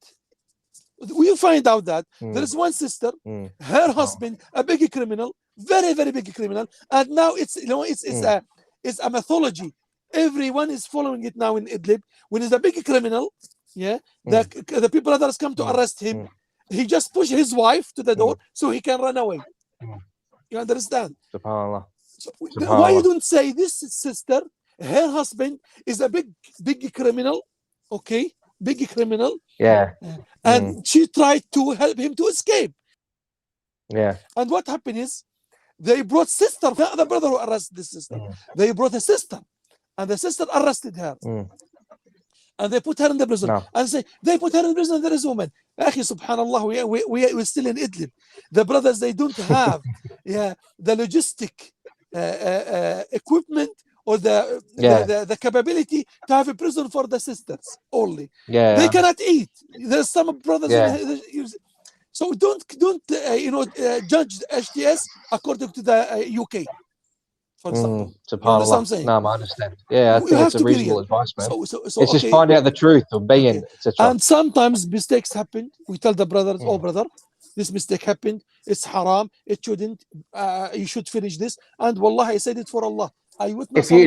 We find out that there is one sister, her husband, a big criminal, very very big criminal, and now it's it's a mythology. Everyone is following it now in Idlib. When he's a big criminal, the people others come to arrest him. He just pushed his wife to the door so he can run away. You understand? SubhanAllah. So why you don't say this sister, her husband is a big criminal, okay? Big criminal. Yeah. And she tried to help him to escape. Yeah. And what happened is they brought sister, not the brother who arrested the sister. They brought a sister, and the sister arrested her. And they put her in the prison. And say they put her in prison. There is a woman. Akhi, subhanallah, we're still in Idlib. The brothers, they don't have the logistic equipment or the capability to have a prison for the sisters only. They cannot eat. There's some brothers. So don't judge HTS according to the UK. For example, SubhanAllah. What I'm saying? No, I understand. Yeah, I think it's a reasonable advice, man. It's just find out the truth or being, etc. And sometimes mistakes happen. We tell the brothers, oh brother, this mistake happened. It's haram. It shouldn't. You should finish this. And wallah, I said it for Allah. I witness Allah.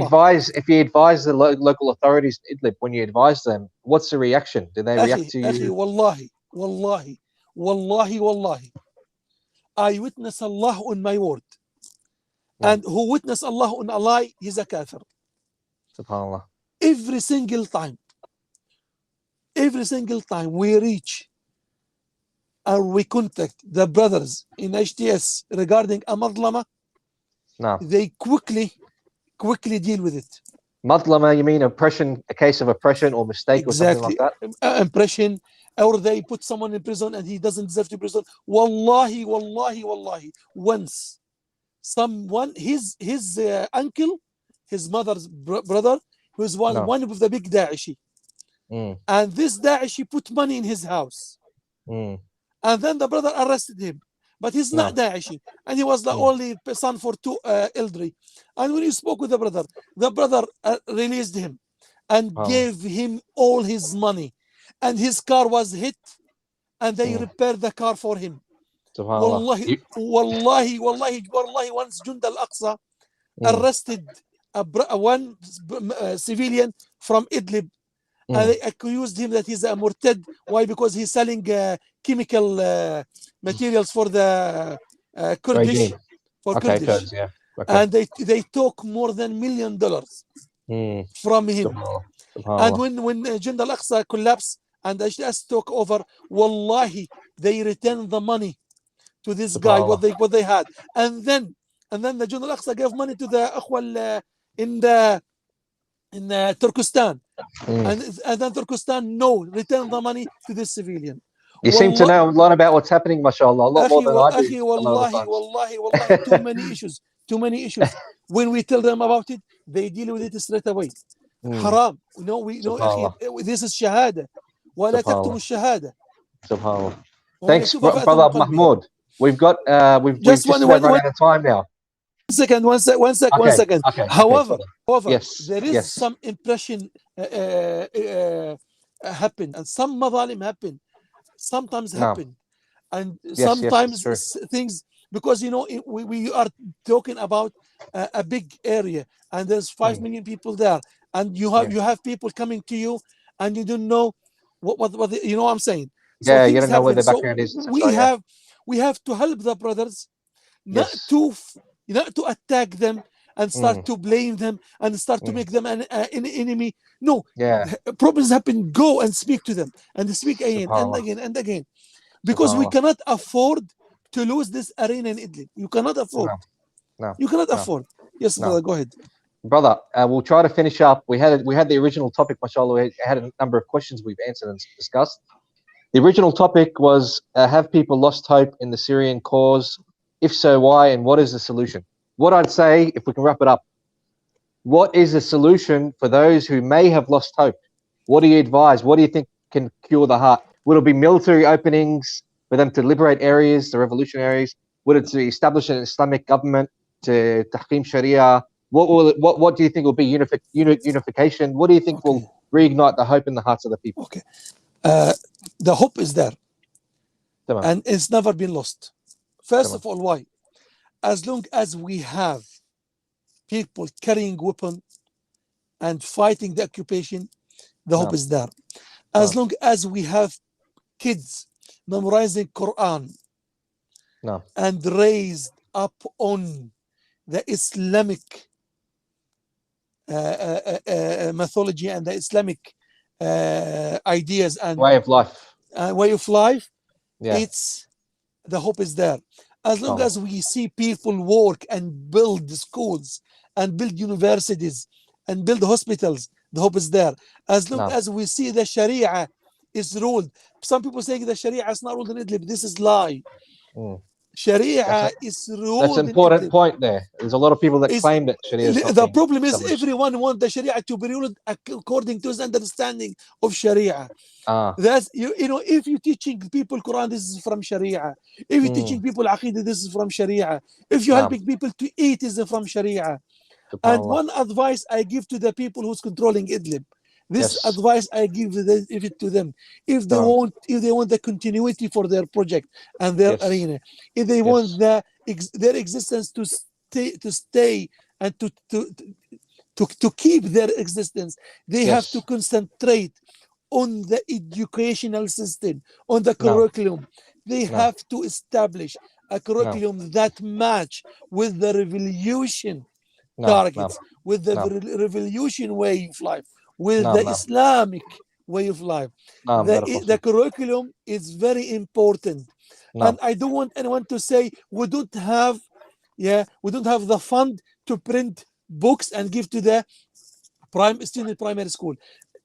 If you advise the local authorities in Idlib, when you advise them, what's the reaction? Do they react to you? Wallahi. I witness Allah on my word. And who witness Allah on a lie, he's a kafir. SubhanAllah. Every single time we reach and we contact the brothers in HTS regarding a madlama, they quickly deal with it. Madlama, you mean oppression, a case of oppression or mistake or something like that? Impression, or they put someone in prison and he doesn't deserve to be prison. Wallahi, once someone, his uncle, his mother's brother, who is one of the big Daeshi, and this Daeshi put money in his house, and then the brother arrested him, but he's not Daeshi, and he was the only son for two elderly. And when you spoke with the brother released him and gave him all his money, and his car was hit, and they repaired the car for him. Wallahi, once Jund al-Aqsa arrested one civilian from Idlib, and they accused him that he's a murtad. Why? Because he's selling chemical materials for the Kurdish. Kurdish. And they took more than $1 million from him. And when Jund al-Aqsa collapsed and HTS took over, wallahi, they returned the money to this guy, what they had. And then and then the General Aqsa gave money to the Akhwal in Turkestan, and then Turkestan return the money to the civilian. You seem to know a lot about what's happening, mashallah, a lot more than I do. Wallahi, too many issues. When we tell them about it, they deal with it straight away. Haram. No, we know this is shahada. ولا تكتموا الشهادة. Subhanallah. Thanks, brother Muhmoud. We've just run out of time now. One second. Okay, However, yes, there is some impression happen, and some madhalim happen. Sometimes happen, and sometimes things, because we are talking about a big area, and there's 5 million people there, and you have people coming to you, and you don't know what you know what I'm saying. So you don't know where the background is. We have to help the brothers, not to attack them and start to blame them and start to make them an enemy. No, problems happen. Go and speak to them and speak again and again and again, because we cannot afford to lose this arena in Idlib. You cannot afford. No. You cannot afford. Yes, brother, go ahead. Brother, we'll try to finish up. We had the original topic, mashallah. We had a number of questions we've answered and discussed. The original topic was, have people lost hope in the Syrian cause? If so, why? And what is the solution? What I'd say, if we can wrap it up, what is the solution for those who may have lost hope? What do you advise? What do you think can cure the heart? Would it be military openings for them to liberate areas, the revolutionaries? Would it be establish an Islamic government to tahkim Sharia? What do you think will be unification? What do you think will reignite the hope in the hearts of the people? Okay. The hope is there, and it's never been lost. First of all, why? As long as we have people carrying weapons and fighting the occupation, the hope is there. As long as we have kids memorizing Quran and raised up on the Islamic mythology and the Islamic ideas and way of life, it's the hope is there. As long as we see people work and build schools and build universities and build hospitals, the hope is there. As long as we see the Sharia is ruled. Some people saying the Sharia is not ruled in Idlib. This is lie. Sharia is ruled. That's an important point there. There's a lot of people that claim that Sharia is not the problem is everyone wants the Sharia to be ruled according to his understanding of Sharia. That's if you're teaching people Quran, this is from Sharia. If you're teaching people Aqidah, this is from Sharia. If you're helping people to eat, this is from Sharia. And one advice I give to the people who's controlling Idlib, this advice I give it to them. If they want the continuity for their project and their arena, if they want their existence to stay and to keep their existence, they have to concentrate on the educational system, on the curriculum. They have to establish a curriculum that match with the revolution targets, with the revolution way of life, with the Islamic way of life. The curriculum is very important. And I don't want anyone to say we don't have the fund to print books and give to the student primary school.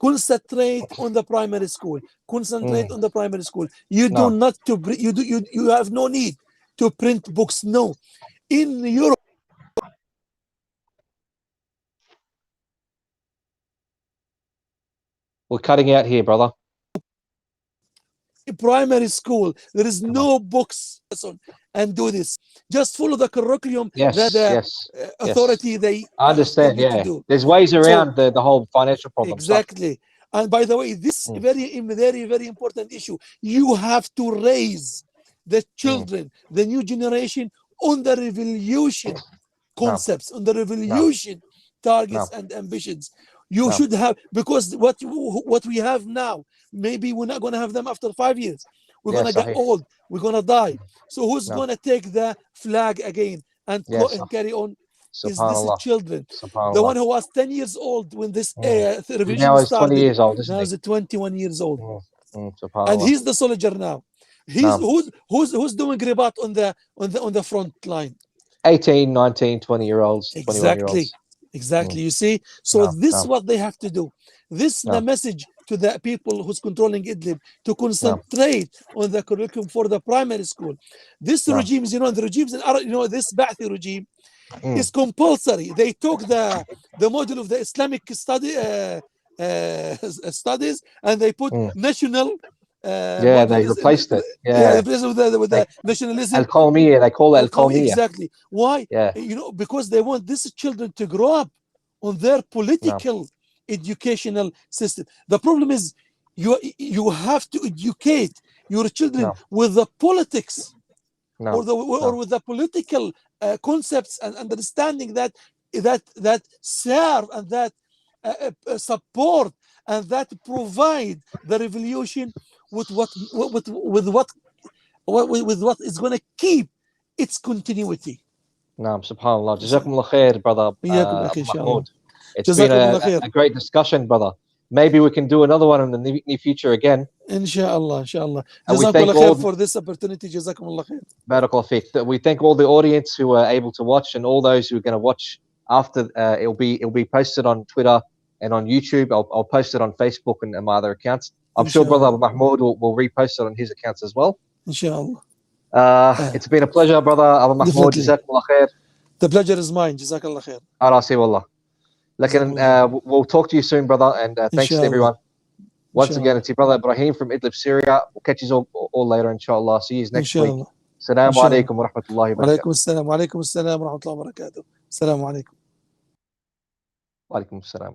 Concentrate on the primary school. Concentrate on the primary school. You do not you have no need to print books. No. In Europe, we're cutting out here, brother. Primary school, there is no books and do this. Just follow the curriculum that the authority they understand. There's ways around the whole financial problem. Exactly. And by the way, this very, very important issue. You have to raise the children, the new generation, on the revolution concepts, on the revolution targets and ambitions. You should have, because what we have now, maybe we're not going to have them after 5 years. We're going to get old. We're going to die. So who's going to take the flag again and carry on? Is this children? The one who was 10 years old when this revolution now is started, 20 years old, now is 21 years old. And he's the soldier now. He's who's doing ribat on the front line. 18, 19, 20-year-olds, 21-year-olds. Exactly. You see, so this is what they have to do. This is the message to the people who's controlling Idlib, to concentrate on the curriculum for the primary school. This regimes, the regimes in Arab, this Ba'athi regime is compulsory. They took the model of the Islamic studies and they put national. They replaced it. Replaced with the nationalism. Al-Qawmiyya, they call it Al-Qawmiyya. Exactly. Why? Because they want these children to grow up on their political educational system. The problem is you have to educate your children with the politics or with the political concepts and understanding that serve and that support and that provide the revolution with what is going to keep its continuity. Subhanallah. Jazakumullah khair, brother Muhmoud. It's been a great discussion, brother. Maybe we can do another one in the near future again. Inshallah. Jazakumullah khair for this opportunity. Jazakumullah khair. Barakallah fiqh. We thank all the audience who were able to watch and all those who are going to watch after. It'll be posted on Twitter and on YouTube. I'll post it on Facebook and my other accounts. I'm sure brother Muhmoud will repost it on his accounts as well. Inshallah. It's been a pleasure, brother Abu Muhmoud. Jazakumullah khair. The pleasure is mine. Jazakallah khair. Arasi wallah. We'll talk to you soon, brother, and thanks to everyone. Once again, it's your brother Ibrahim from Idlib, Syria. We'll catch you all later, inshallah. See you next week. Assalamu alaikum wa rahmatullahi wa barakatuh. Wa alaikum assalam wa rahmatullahi wa barakatuh. Assalamu alaikum. Wa alaikum assalam.